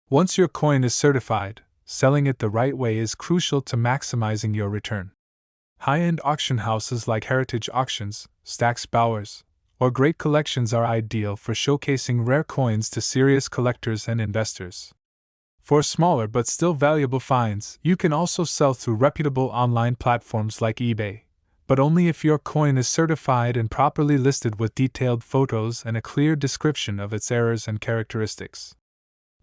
A: Once your coin is certified, selling it the right way is crucial to maximizing your return. High-end auction houses like Heritage Auctions, Stack's Bowers, or Great Collections are ideal for showcasing rare coins to serious collectors and investors. For smaller but still valuable finds, you can also sell through reputable online platforms like eBay, but only if your coin is certified and properly listed with detailed photos and a clear description of its errors and characteristics.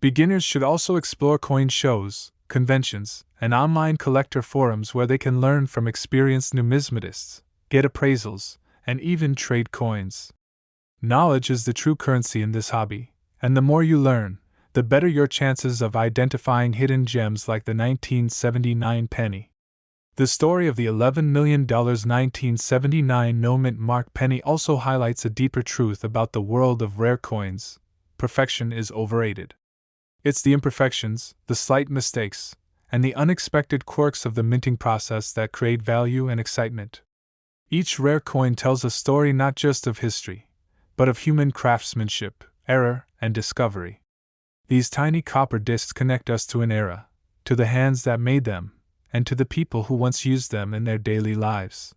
A: Beginners should also explore coin shows, conventions, and online collector forums where they can learn from experienced numismatists, get appraisals, and even trade coins. Knowledge is the true currency in this hobby, and the more you learn, the better your chances of identifying hidden gems like the 1979 penny. The story of the $11 million 1979 no-mint mark penny also highlights a deeper truth about the world of rare coins: perfection is overrated. It's the imperfections, the slight mistakes, and the unexpected quirks of the minting process that create value and excitement. Each rare coin tells a story not just of history, but of human craftsmanship, error, and discovery. These tiny copper discs connect us to an era, to the hands that made them, and to the people who once used them in their daily lives.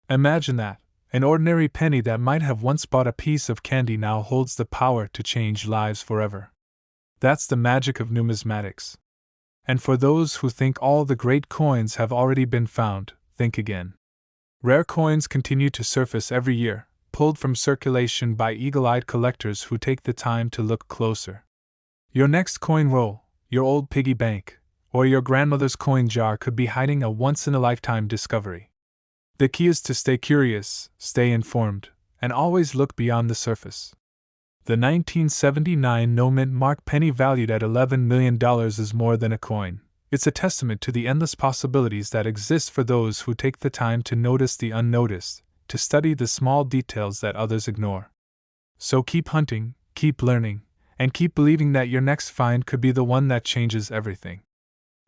A: Imagine that, an ordinary penny that might have once bought a piece of candy now holds the power to change lives forever. That's the magic of numismatics. And for those who think all the great coins have already been found, think again. Rare coins continue to surface every year, pulled from circulation by eagle-eyed collectors who take the time to look closer. Your next coin roll, your old piggy bank, or your grandmother's coin jar could be hiding a once-in-a-lifetime discovery. The key is to stay curious, stay informed, and always look beyond the surface. The 1979 no-mint mark penny valued at $11 million is more than a coin. It's a testament to the endless possibilities that exist for those who take the time to notice the unnoticed, to study the small details that others ignore. So keep hunting, keep learning, and keep believing that your next find could be the one that changes everything.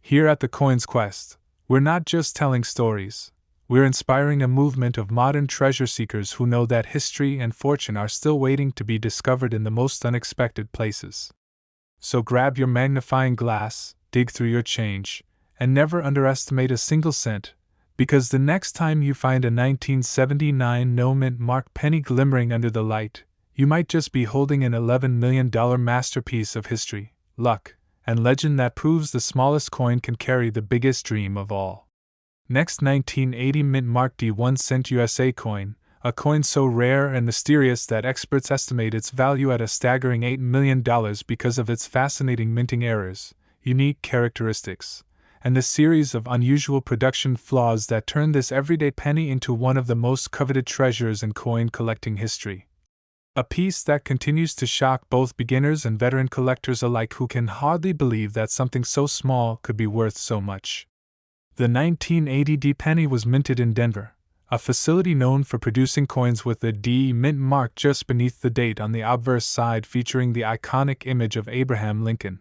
A: Here at the Coins Quest, we're not just telling stories, we're inspiring a movement of modern treasure seekers who know that history and fortune are still waiting to be discovered in the most unexpected places. So grab your magnifying glass, dig through your change, and never underestimate a single cent, because the next time you find a 1979 no-mint mark penny glimmering under the light, you might just be holding an $11 million masterpiece of history, luck, and legend that proves the smallest coin can carry the biggest dream of all. Next, 1980 mint mark D1 cent USA coin, a coin so rare and mysterious that experts estimate its value at a staggering $8 million because of its fascinating minting errors, unique characteristics, and the series of unusual production flaws that turn this everyday penny into one of the most coveted treasures in coin collecting history. A piece that continues to shock both beginners and veteran collectors alike who can hardly believe that something so small could be worth so much. The 1980 D penny was minted in Denver, a facility known for producing coins with the D mint mark just beneath the date on the obverse side featuring the iconic image of Abraham Lincoln.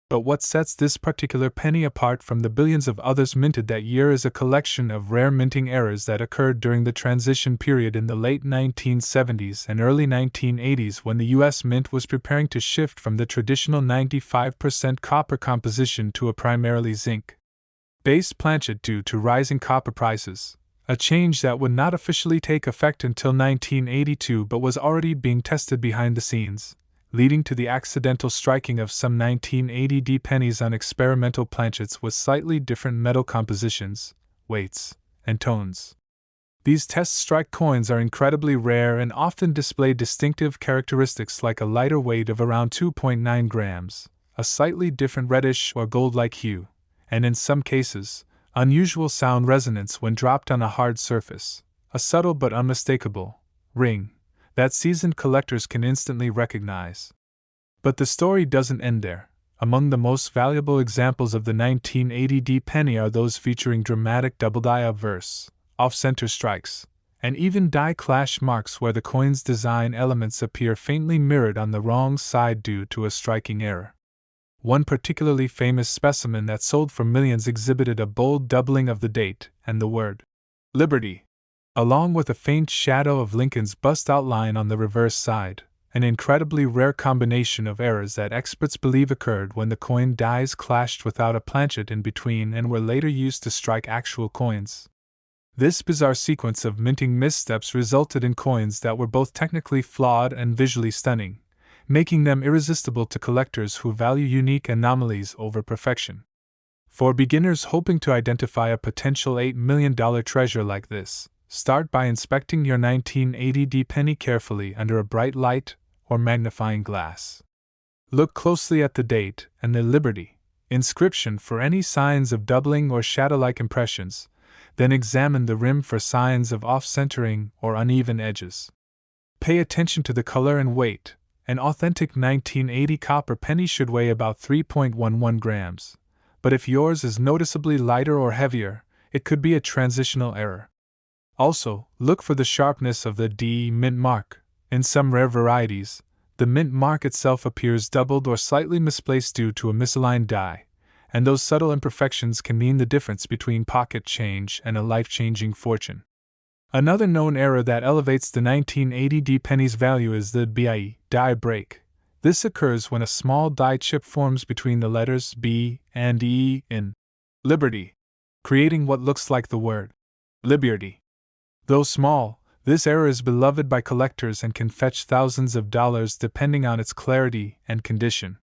A: But what sets this particular penny apart from the billions of others minted that year is a collection of rare minting errors that occurred during the transition period in the late 1970s and early 1980s when the U.S. Mint was preparing to shift from the traditional 95% copper composition to a primarily zinc-based planchet due to rising copper prices, a change that would not officially take effect until 1982 but was already being tested behind the scenes, leading to the accidental striking of some 1980 D pennies on experimental planchets with slightly different metal compositions, weights, and tones. These test strike coins are incredibly rare and often display distinctive characteristics like a lighter weight of around 2.9 grams, a slightly different reddish or gold-like hue, and in some cases, unusual sound resonance when dropped on a hard surface, a subtle but unmistakable ring that seasoned collectors can instantly recognize. But the story doesn't end there. Among the most valuable examples of the 1980 D penny are those featuring dramatic double-die obverse, off-center strikes, and even die clash marks where the coin's design elements appear faintly mirrored on the wrong side due to a striking error. One particularly famous specimen that sold for millions exhibited a bold doubling of the date and the word Liberty, along with a faint shadow of Lincoln's bust outline on the reverse side, an incredibly rare combination of errors that experts believe occurred when the coin dies clashed without a planchet in between and were later used to strike actual coins. This bizarre sequence of minting missteps resulted in coins that were both technically flawed and visually stunning, making them irresistible to collectors who value unique anomalies over perfection. For beginners hoping to identify a potential $8 million treasure like this, start by inspecting your 1980 D penny carefully under a bright light or magnifying glass. Look closely at the date and the Liberty inscription for any signs of doubling or shadow-like impressions, then examine the rim for signs of off-centering or uneven edges. Pay attention to the color and weight. An authentic 1980 copper penny should weigh about 3.11 grams, but if yours is noticeably lighter or heavier, it could be a transitional error. Also, look for the sharpness of the D mint mark. In some rare varieties, the mint mark itself appears doubled or slightly misplaced due to a misaligned die, and those subtle imperfections can mean the difference between pocket change and a life-changing fortune. Another known error that elevates the 1980 D penny's value is the BIE die break. This occurs when a small die chip forms between the letters B and E in Liberty, creating what looks like the word Liberty. Though small, this error is beloved by collectors and can fetch thousands of dollars depending on its clarity and condition.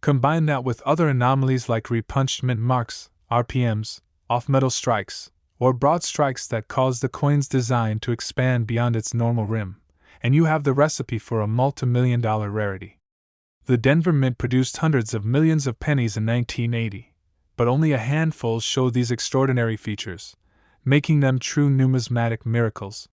A: Combine that with other anomalies like repunched mint marks, RPMs, off-metal strikes, or broad strikes that cause the coin's design to expand beyond its normal rim, and you have the recipe for a multi-million-dollar rarity. The Denver Mint produced hundreds of millions of pennies in 1980, but only a handful show these extraordinary features, making them true numismatic miracles.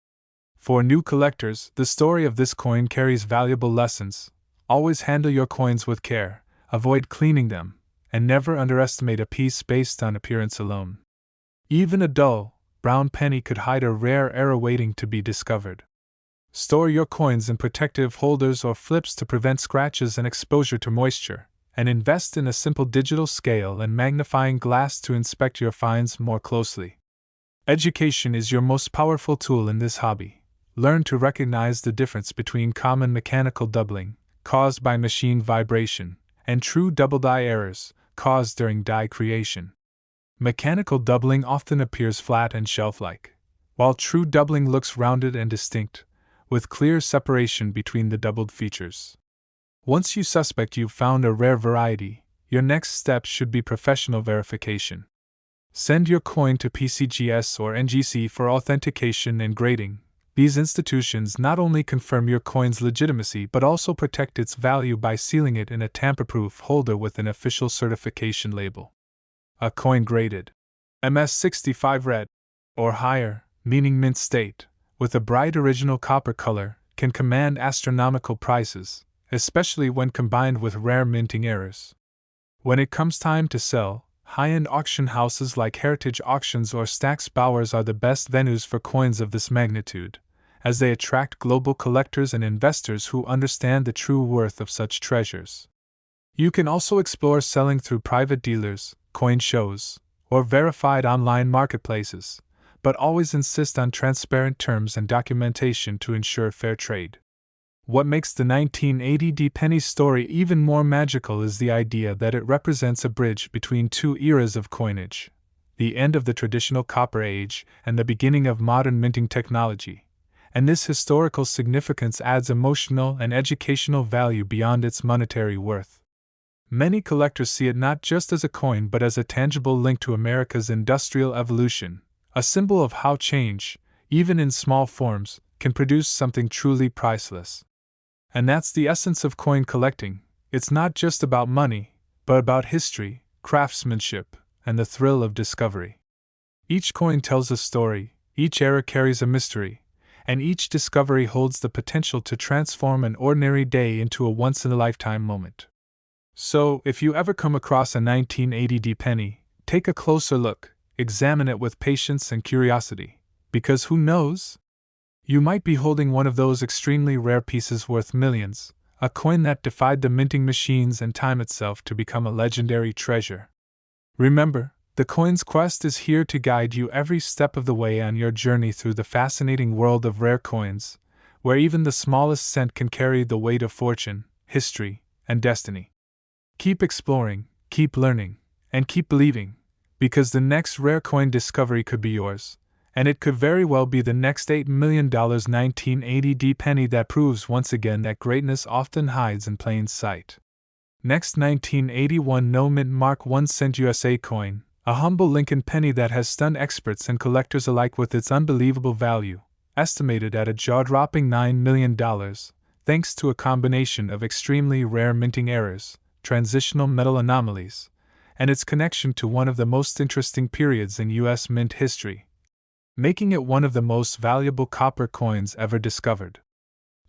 A: For new collectors, the story of this coin carries valuable lessons. Always handle your coins with care, avoid cleaning them, and never underestimate a piece based on appearance alone. Even a dull, brown penny could hide a rare error waiting to be discovered. Store your coins in protective holders or flips to prevent scratches and exposure to moisture, and invest in a simple digital scale and magnifying glass to inspect your finds more closely. Education is your most powerful tool in this hobby. Learn to recognize the difference between common mechanical doubling, caused by machine vibration, and true double die errors, caused during die creation. Mechanical doubling often appears flat and shelf-like, while true doubling looks rounded and distinct, with clear separation between the doubled features. Once you suspect you've found a rare variety, your next step should be professional verification. Send your coin to PCGS or NGC for authentication and grading. These institutions not only confirm your coin's legitimacy but also protect its value by sealing it in a tamper-proof holder with an official certification label. A coin graded MS65 red or higher, meaning mint state, with a bright original copper color, can command astronomical prices, especially when combined with rare minting errors. When it comes time to sell, high-end auction houses like Heritage Auctions or Stack's Bowers are the best venues for coins of this magnitude, as they attract global collectors and investors who understand the true worth of such treasures. You can also explore selling through private dealers, coin shows, or verified online marketplaces, but always insist on transparent terms and documentation to ensure fair trade. What makes the 1980 Pennies story even more magical is the idea that it represents a bridge between two eras of coinage, the end of the traditional copper age and the beginning of modern minting technology, and this historical significance adds emotional and educational value beyond its monetary worth. Many collectors see it not just as a coin but as a tangible link to America's industrial evolution, a symbol of how change, even in small forms, can produce something truly priceless. And that's the essence of coin collecting. It's not just about money, but about history, craftsmanship, and the thrill of discovery. Each coin tells a story, each era carries a mystery, and each discovery holds the potential to transform an ordinary day into a once-in-a-lifetime moment. So, if you ever come across a 1980 penny, take a closer look, examine it with patience and curiosity, because who knows? You might be holding one of those extremely rare pieces worth millions, a coin that defied the minting machines and time itself to become a legendary treasure. Remember, the Coin's Quest is here to guide you every step of the way on your journey through the fascinating world of rare coins, where even the smallest cent can carry the weight of fortune, history, and destiny. Keep exploring, keep learning, and keep believing, because the next rare coin discovery could be yours, and it could very well be the next $8 million 1980 penny that proves once again that greatness often hides in plain sight. Next, 1981 No Mint Mark 1 cent USA coin, a humble Lincoln penny that has stunned experts and collectors alike with its unbelievable value, estimated at a jaw-dropping $9 million, thanks to a combination of extremely rare minting errors, transitional metal anomalies, and its connection to one of the most interesting periods in U.S. mint history, making it one of the most valuable copper coins ever discovered.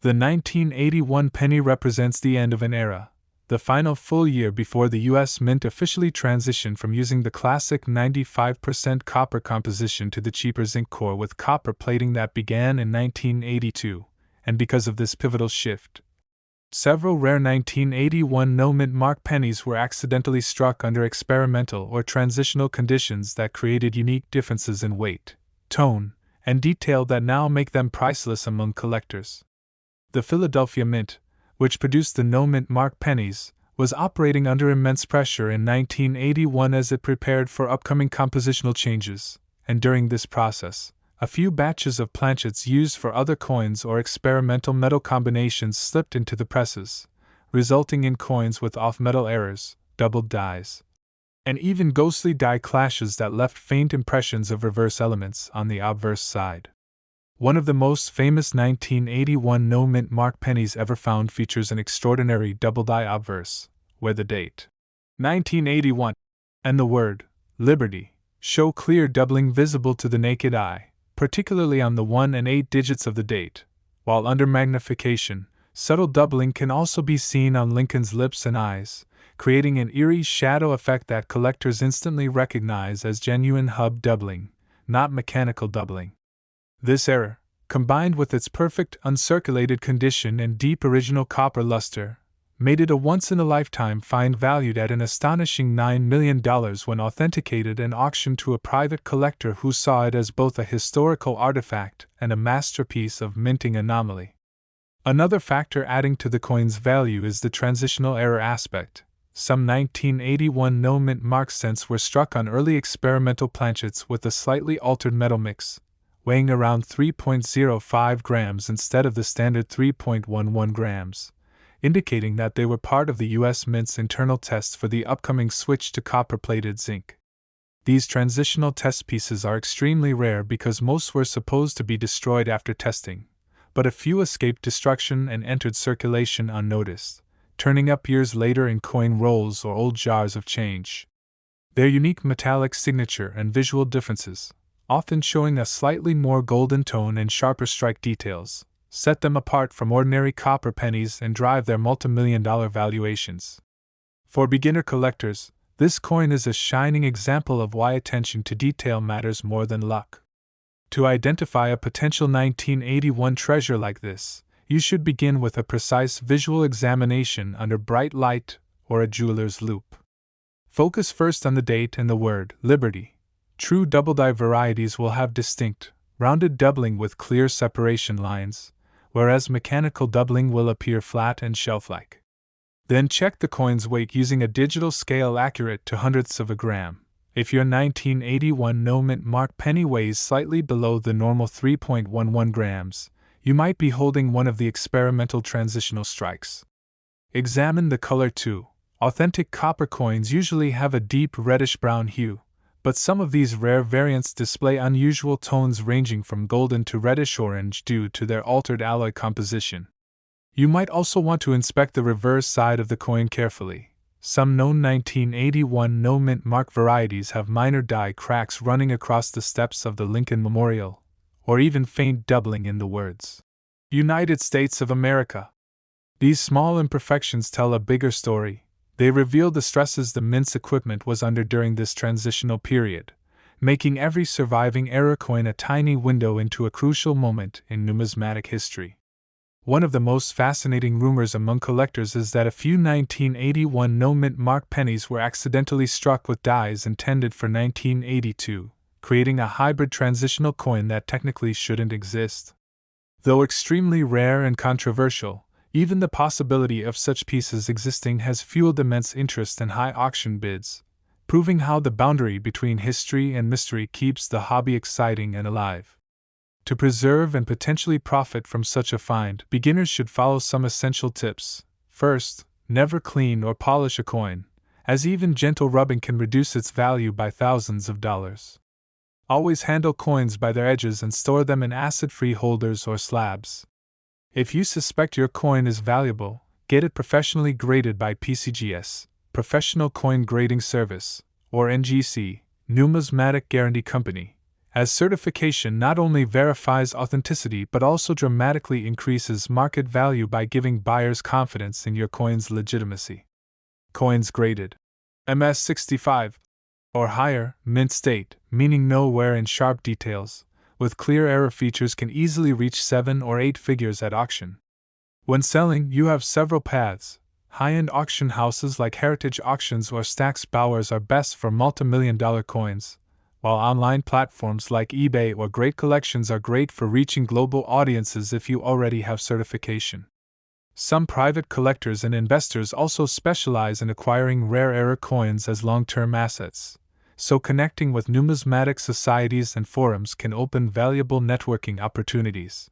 A: The 1981 penny represents the end of an era, the final full year before the U.S. Mint officially transitioned from using the classic 95% copper composition to the cheaper zinc core with copper plating that began in 1982, and because of this pivotal shift, several rare 1981 No Mint Mark pennies were accidentally struck under experimental or transitional conditions that created unique differences in weight, tone, and detail that now make them priceless among collectors. The Philadelphia Mint, which produced the No Mint Mark pennies, was operating under immense pressure in 1981 as it prepared for upcoming compositional changes, and during this process, a few batches of planchets used for other coins or experimental metal combinations slipped into the presses, resulting in coins with off-metal errors, doubled dies, and even ghostly die clashes that left faint impressions of reverse elements on the obverse side. One of the most famous 1981 No Mint Mark pennies ever found features an extraordinary double die obverse, where the date 1981 and the word Liberty show clear doubling visible to the naked eye, particularly on the 1 and 8 digits of the date, while under magnification, subtle doubling can also be seen on Lincoln's lips and eyes, creating an eerie shadow effect that collectors instantly recognize as genuine hub doubling, not mechanical doubling. This error, combined with its perfect uncirculated condition and deep original copper luster, made it a once-in-a-lifetime find valued at an astonishing $9 million when authenticated and auctioned to a private collector who saw it as both a historical artifact and a masterpiece of minting anomaly. Another factor adding to the coin's value is the transitional error aspect. Some 1981 no-mint mark cents were struck on early experimental planchets with a slightly altered metal mix, weighing around 3.05 grams instead of the standard 3.11 grams, indicating that they were part of the U.S. Mint's internal tests for the upcoming switch to copper-plated zinc. These transitional test pieces are extremely rare because most were supposed to be destroyed after testing, but a few escaped destruction and entered circulation unnoticed, turning up years later in coin rolls or old jars of change. Their unique metallic signature and visual differences, often showing a slightly more golden tone and sharper strike details, set them apart from ordinary copper pennies and drive their multimillion-dollar valuations. For beginner collectors, this coin is a shining example of why attention to detail matters more than luck. To identify a potential 1981 treasure like this, you should begin with a precise visual examination under bright light or a jeweler's loupe. Focus first on the date and the word Liberty. True double-die varieties will have distinct, rounded doubling with clear separation lines, whereas mechanical doubling will appear flat and shelf-like. Then check the coin's weight using a digital scale accurate to hundredths of a gram. If your 1981 no-mint mark penny weighs slightly below the normal 3.11 grams, you might be holding one of the experimental transitional strikes. Examine the color too. Authentic copper coins usually have a deep reddish-brown hue, but some of these rare variants display unusual tones ranging from golden to reddish-orange due to their altered alloy composition. You might also want to inspect the reverse side of the coin carefully. Some known 1981 no-mint mark varieties have minor die cracks running across the steps of the Lincoln Memorial, or even faint doubling in the words, United States of America. These small imperfections tell a bigger story. They reveal the stresses the mint's equipment was under during this transitional period, making every surviving error coin a tiny window into a crucial moment in numismatic history. One of the most fascinating rumors among collectors is that a few 1981 no-mint mark pennies were accidentally struck with dies intended for 1982, creating a hybrid transitional coin that technically shouldn't exist. Though extremely rare and controversial, even the possibility of such pieces existing has fueled immense interest and high auction bids, proving how the boundary between history and mystery keeps the hobby exciting and alive. To preserve and potentially profit from such a find, beginners should follow some essential tips. First, never clean or polish a coin, as even gentle rubbing can reduce its value by thousands of dollars. Always handle coins by their edges and store them in acid-free holders or slabs. If you suspect your coin is valuable, get it professionally graded by PCGS, Professional Coin Grading Service, or NGC, Numismatic Guarantee Company, as certification not only verifies authenticity but also dramatically increases market value by giving buyers confidence in your coin's legitimacy. Coins graded MS65 or higher, mint state, meaning no wear and sharp details, with clear error features can easily reach 7 or 8 figures at auction. When selling, you have several paths. High-end auction houses like Heritage Auctions or Stack's Bowers are best for multi-million-dollar coins, while online platforms like eBay or Great Collections are great for reaching global audiences if you already have certification. Some private collectors and investors also specialize in acquiring rare error coins as long-term assets, so connecting with numismatic societies and forums can open valuable networking opportunities.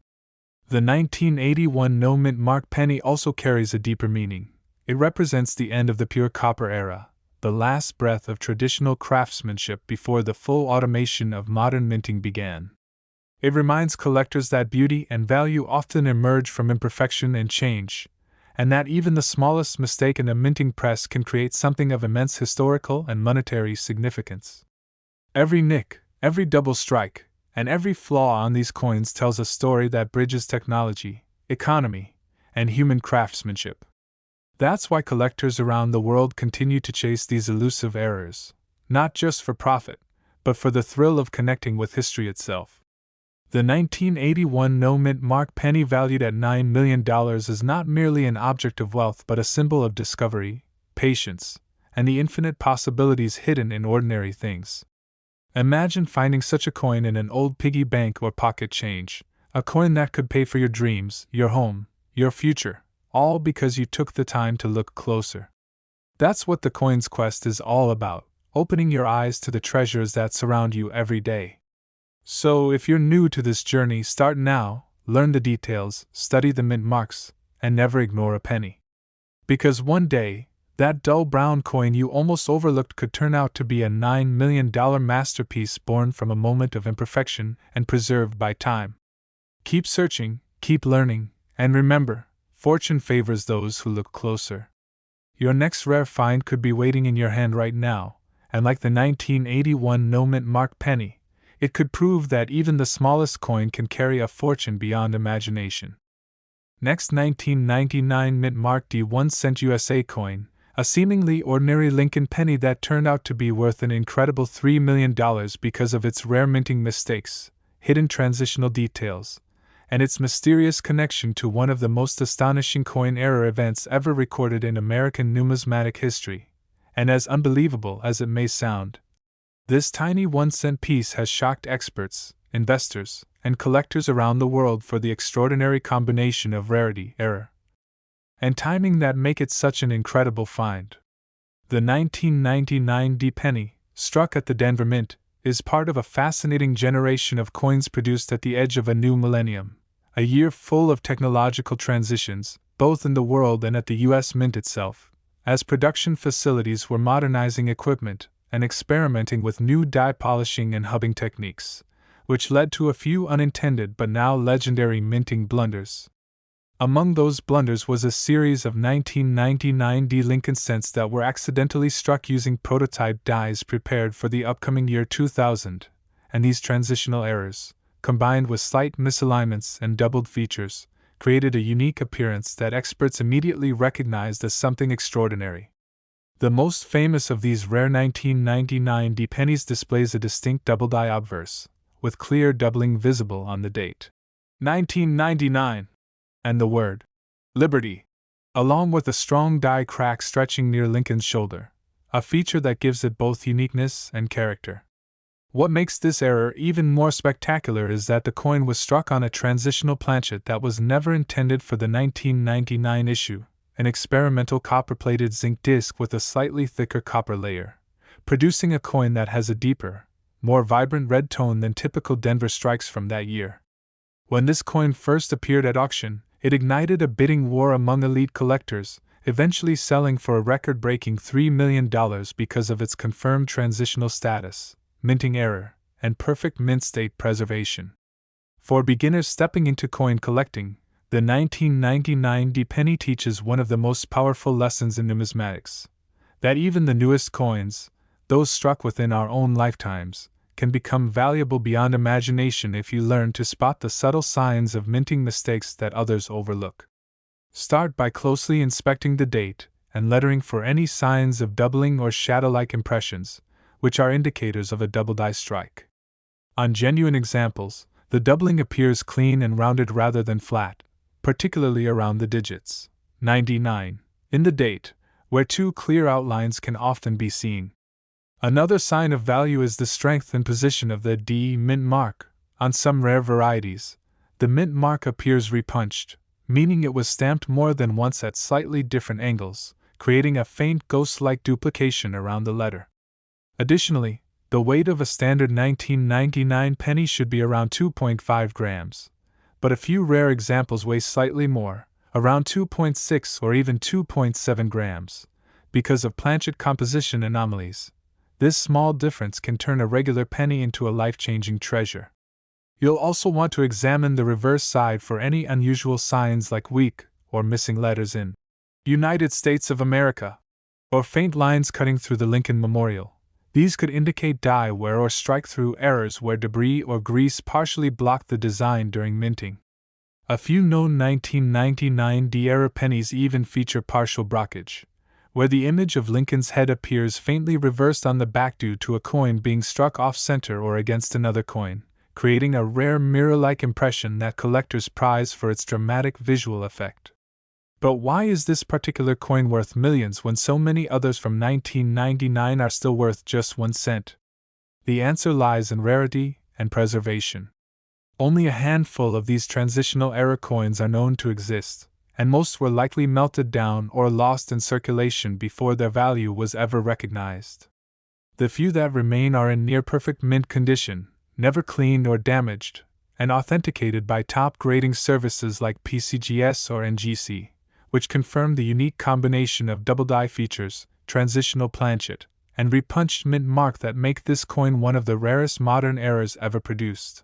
A: The 1981 no-mint mark penny also carries a deeper meaning. It represents the end of the pure copper era, the last breath of traditional craftsmanship before the full automation of modern minting began. It reminds collectors that beauty and value often emerge from imperfection and change, and that even the smallest mistake in a minting press can create something of immense historical and monetary significance. Every nick, every double strike, and every flaw on these coins tells a story that bridges technology, economy, and human craftsmanship. That's why collectors around the world continue to chase these elusive errors, not just for profit, but for the thrill of connecting with history itself. The 1981 no-mint mark penny valued at $9 million is not merely an object of wealth but a symbol of discovery, patience, and the infinite possibilities hidden in ordinary things. Imagine finding such a coin in an old piggy bank or pocket change, a coin that could pay for your dreams, your home, your future, all because you took the time to look closer. That's what the coin's quest is all about, opening your eyes to the treasures that surround you every day. So, if you're new to this journey, start now, learn the details, study the mint marks, and never ignore a penny. Because one day, that dull brown coin you almost overlooked could turn out to be a $9 million masterpiece born from a moment of imperfection and preserved by time. Keep searching, keep learning, and remember, fortune favors those who look closer. Your next rare find could be waiting in your hand right now, and like the 1981 no-mint mark penny, it could prove that even the smallest coin can carry a fortune beyond imagination. Next, 1999 mint mark D1 cent USA coin, a seemingly ordinary Lincoln penny that turned out to be worth an incredible $3 million because of its rare minting mistakes, hidden transitional details, and its mysterious connection to one of the most astonishing coin error events ever recorded in American numismatic history. And as unbelievable as it may sound, this tiny 1-cent piece has shocked experts, investors, and collectors around the world for the extraordinary combination of rarity, error, and timing that make it such an incredible find. The 1999 D penny, struck at the Denver Mint, is part of a fascinating generation of coins produced at the edge of a new millennium, a year full of technological transitions, both in the world and at the U.S. Mint itself, as production facilities were modernizing equipment and experimenting with new die polishing and hubbing techniques, which led to a few unintended but now legendary minting blunders. Among those blunders was a series of 1999 D Lincoln cents that were accidentally struck using prototype dies prepared for the upcoming year 2000, and these transitional errors, combined with slight misalignments and doubled features, created a unique appearance that experts immediately recognized as something extraordinary. The most famous of these rare 1999 D pennies displays a distinct double die obverse, with clear doubling visible on the date 1999 and the word Liberty, along with a strong die crack stretching near Lincoln's shoulder, a feature that gives it both uniqueness and character. What makes this error even more spectacular is that the coin was struck on a transitional planchet that was never intended for the 1999 issue, an experimental copper-plated zinc disc with a slightly thicker copper layer, producing a coin that has a deeper, more vibrant red tone than typical Denver strikes from that year. When this coin first appeared at auction, it ignited a bidding war among elite collectors, eventually selling for a record-breaking $3 million because of its confirmed transitional status, minting error, and perfect mint state preservation. For beginners stepping into coin collecting, the 1999 D penny teaches one of the most powerful lessons in numismatics: that even the newest coins, those struck within our own lifetimes, can become valuable beyond imagination if you learn to spot the subtle signs of minting mistakes that others overlook. Start by closely inspecting the date and lettering for any signs of doubling or shadow-like impressions, which are indicators of a double die strike. On genuine examples, the doubling appears clean and rounded rather than flat, particularly around the digits 99 in the date, where two clear outlines can often be seen. Another sign of value is the strength and position of the D mint mark. On some rare varieties, the mint mark appears repunched, meaning it was stamped more than once at slightly different angles, creating a faint ghost-like duplication around the letter. Additionally, the weight of a standard 1999 penny should be around 2.5 grams, but a few rare examples weigh slightly more, around 2.6 or even 2.7 grams, because of planchet composition anomalies. This small difference can turn a regular penny into a life-changing treasure. You'll also want to examine the reverse side for any unusual signs like weak or missing letters in United States of America, or faint lines cutting through the Lincoln Memorial. These could indicate die wear or strike-through errors where debris or grease partially blocked the design during minting. A few known 1999 D error pennies even feature partial blockage, where the image of Lincoln's head appears faintly reversed on the back due to a coin being struck off-center or against another coin, creating a rare mirror-like impression that collectors prize for its dramatic visual effect. But why is this particular coin worth millions when so many others from 1999 are still worth just 1 cent? The answer lies in rarity and preservation. Only a handful of these transitional era coins are known to exist, and most were likely melted down or lost in circulation before their value was ever recognized. The few that remain are in near-perfect mint condition, never cleaned or damaged, and authenticated by top-grading services like PCGS or NGC, which confirm the unique combination of double-die features, transitional planchet, and repunched mint mark that make this coin one of the rarest modern eras ever produced.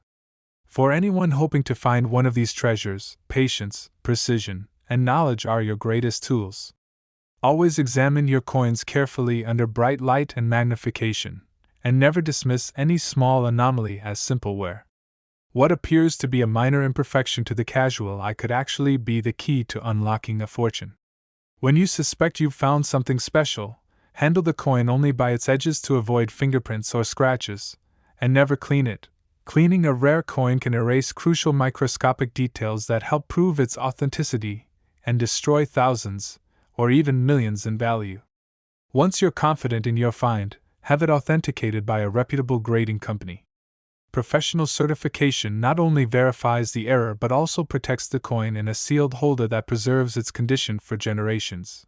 A: For anyone hoping to find one of these treasures, patience, precision, and knowledge are your greatest tools. Always examine your coins carefully under bright light and magnification, and never dismiss any small anomaly as simple wear. What appears to be a minor imperfection to the casual eye could actually be the key to unlocking a fortune. When you suspect you've found something special, handle the coin only by its edges to avoid fingerprints or scratches, and never clean it. Cleaning a rare coin can erase crucial microscopic details that help prove its authenticity and destroy thousands, or even millions in value. Once you're confident in your find, have it authenticated by a reputable grading company. Professional certification not only verifies the error but also protects the coin in a sealed holder that preserves its condition for generations.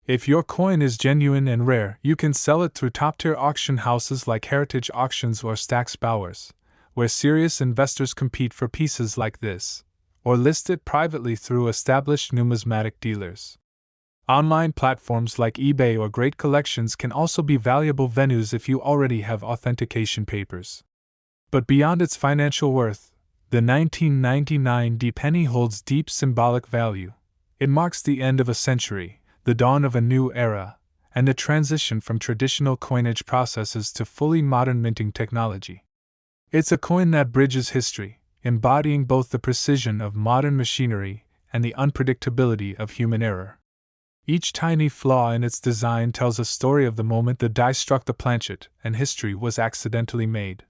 A: If your coin is genuine and rare, you can sell it through top-tier auction houses like Heritage Auctions or Stack's Bowers, where serious investors compete for pieces like this, or list it privately through established numismatic dealers. Online platforms like eBay or Great Collections can also be valuable venues if you already have authentication papers. But beyond its financial worth, the 1999 penny holds deep symbolic value. It marks the end of a century, the dawn of a new era, and the transition from traditional coinage processes to fully modern minting technology. It's a coin that bridges history, embodying both the precision of modern machinery and the unpredictability of human error. Each tiny flaw in its design tells a story of the moment the die struck the planchet and history was accidentally made.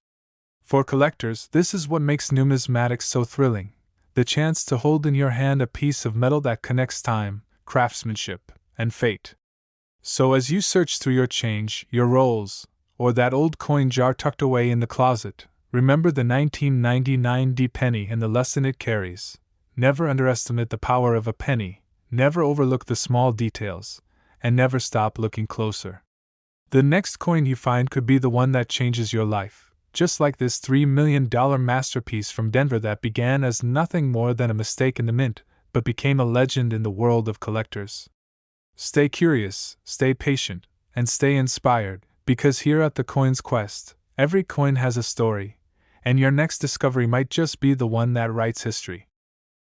A: For collectors, this is what makes numismatics so thrilling: the chance to hold in your hand a piece of metal that connects time, craftsmanship, and fate. So as you search through your change, your rolls, or that old coin jar tucked away in the closet, remember the 1999 penny and the lesson it carries. Never underestimate the power of a penny, never overlook the small details, and never stop looking closer. The next coin you find could be the one that changes your life, just like this $3 million masterpiece from Denver that began as nothing more than a mistake in the mint, but became a legend in the world of collectors. Stay curious, stay patient, and stay inspired, because here at the Coin's Quest, every coin has a story, and your next discovery might just be the one that writes history.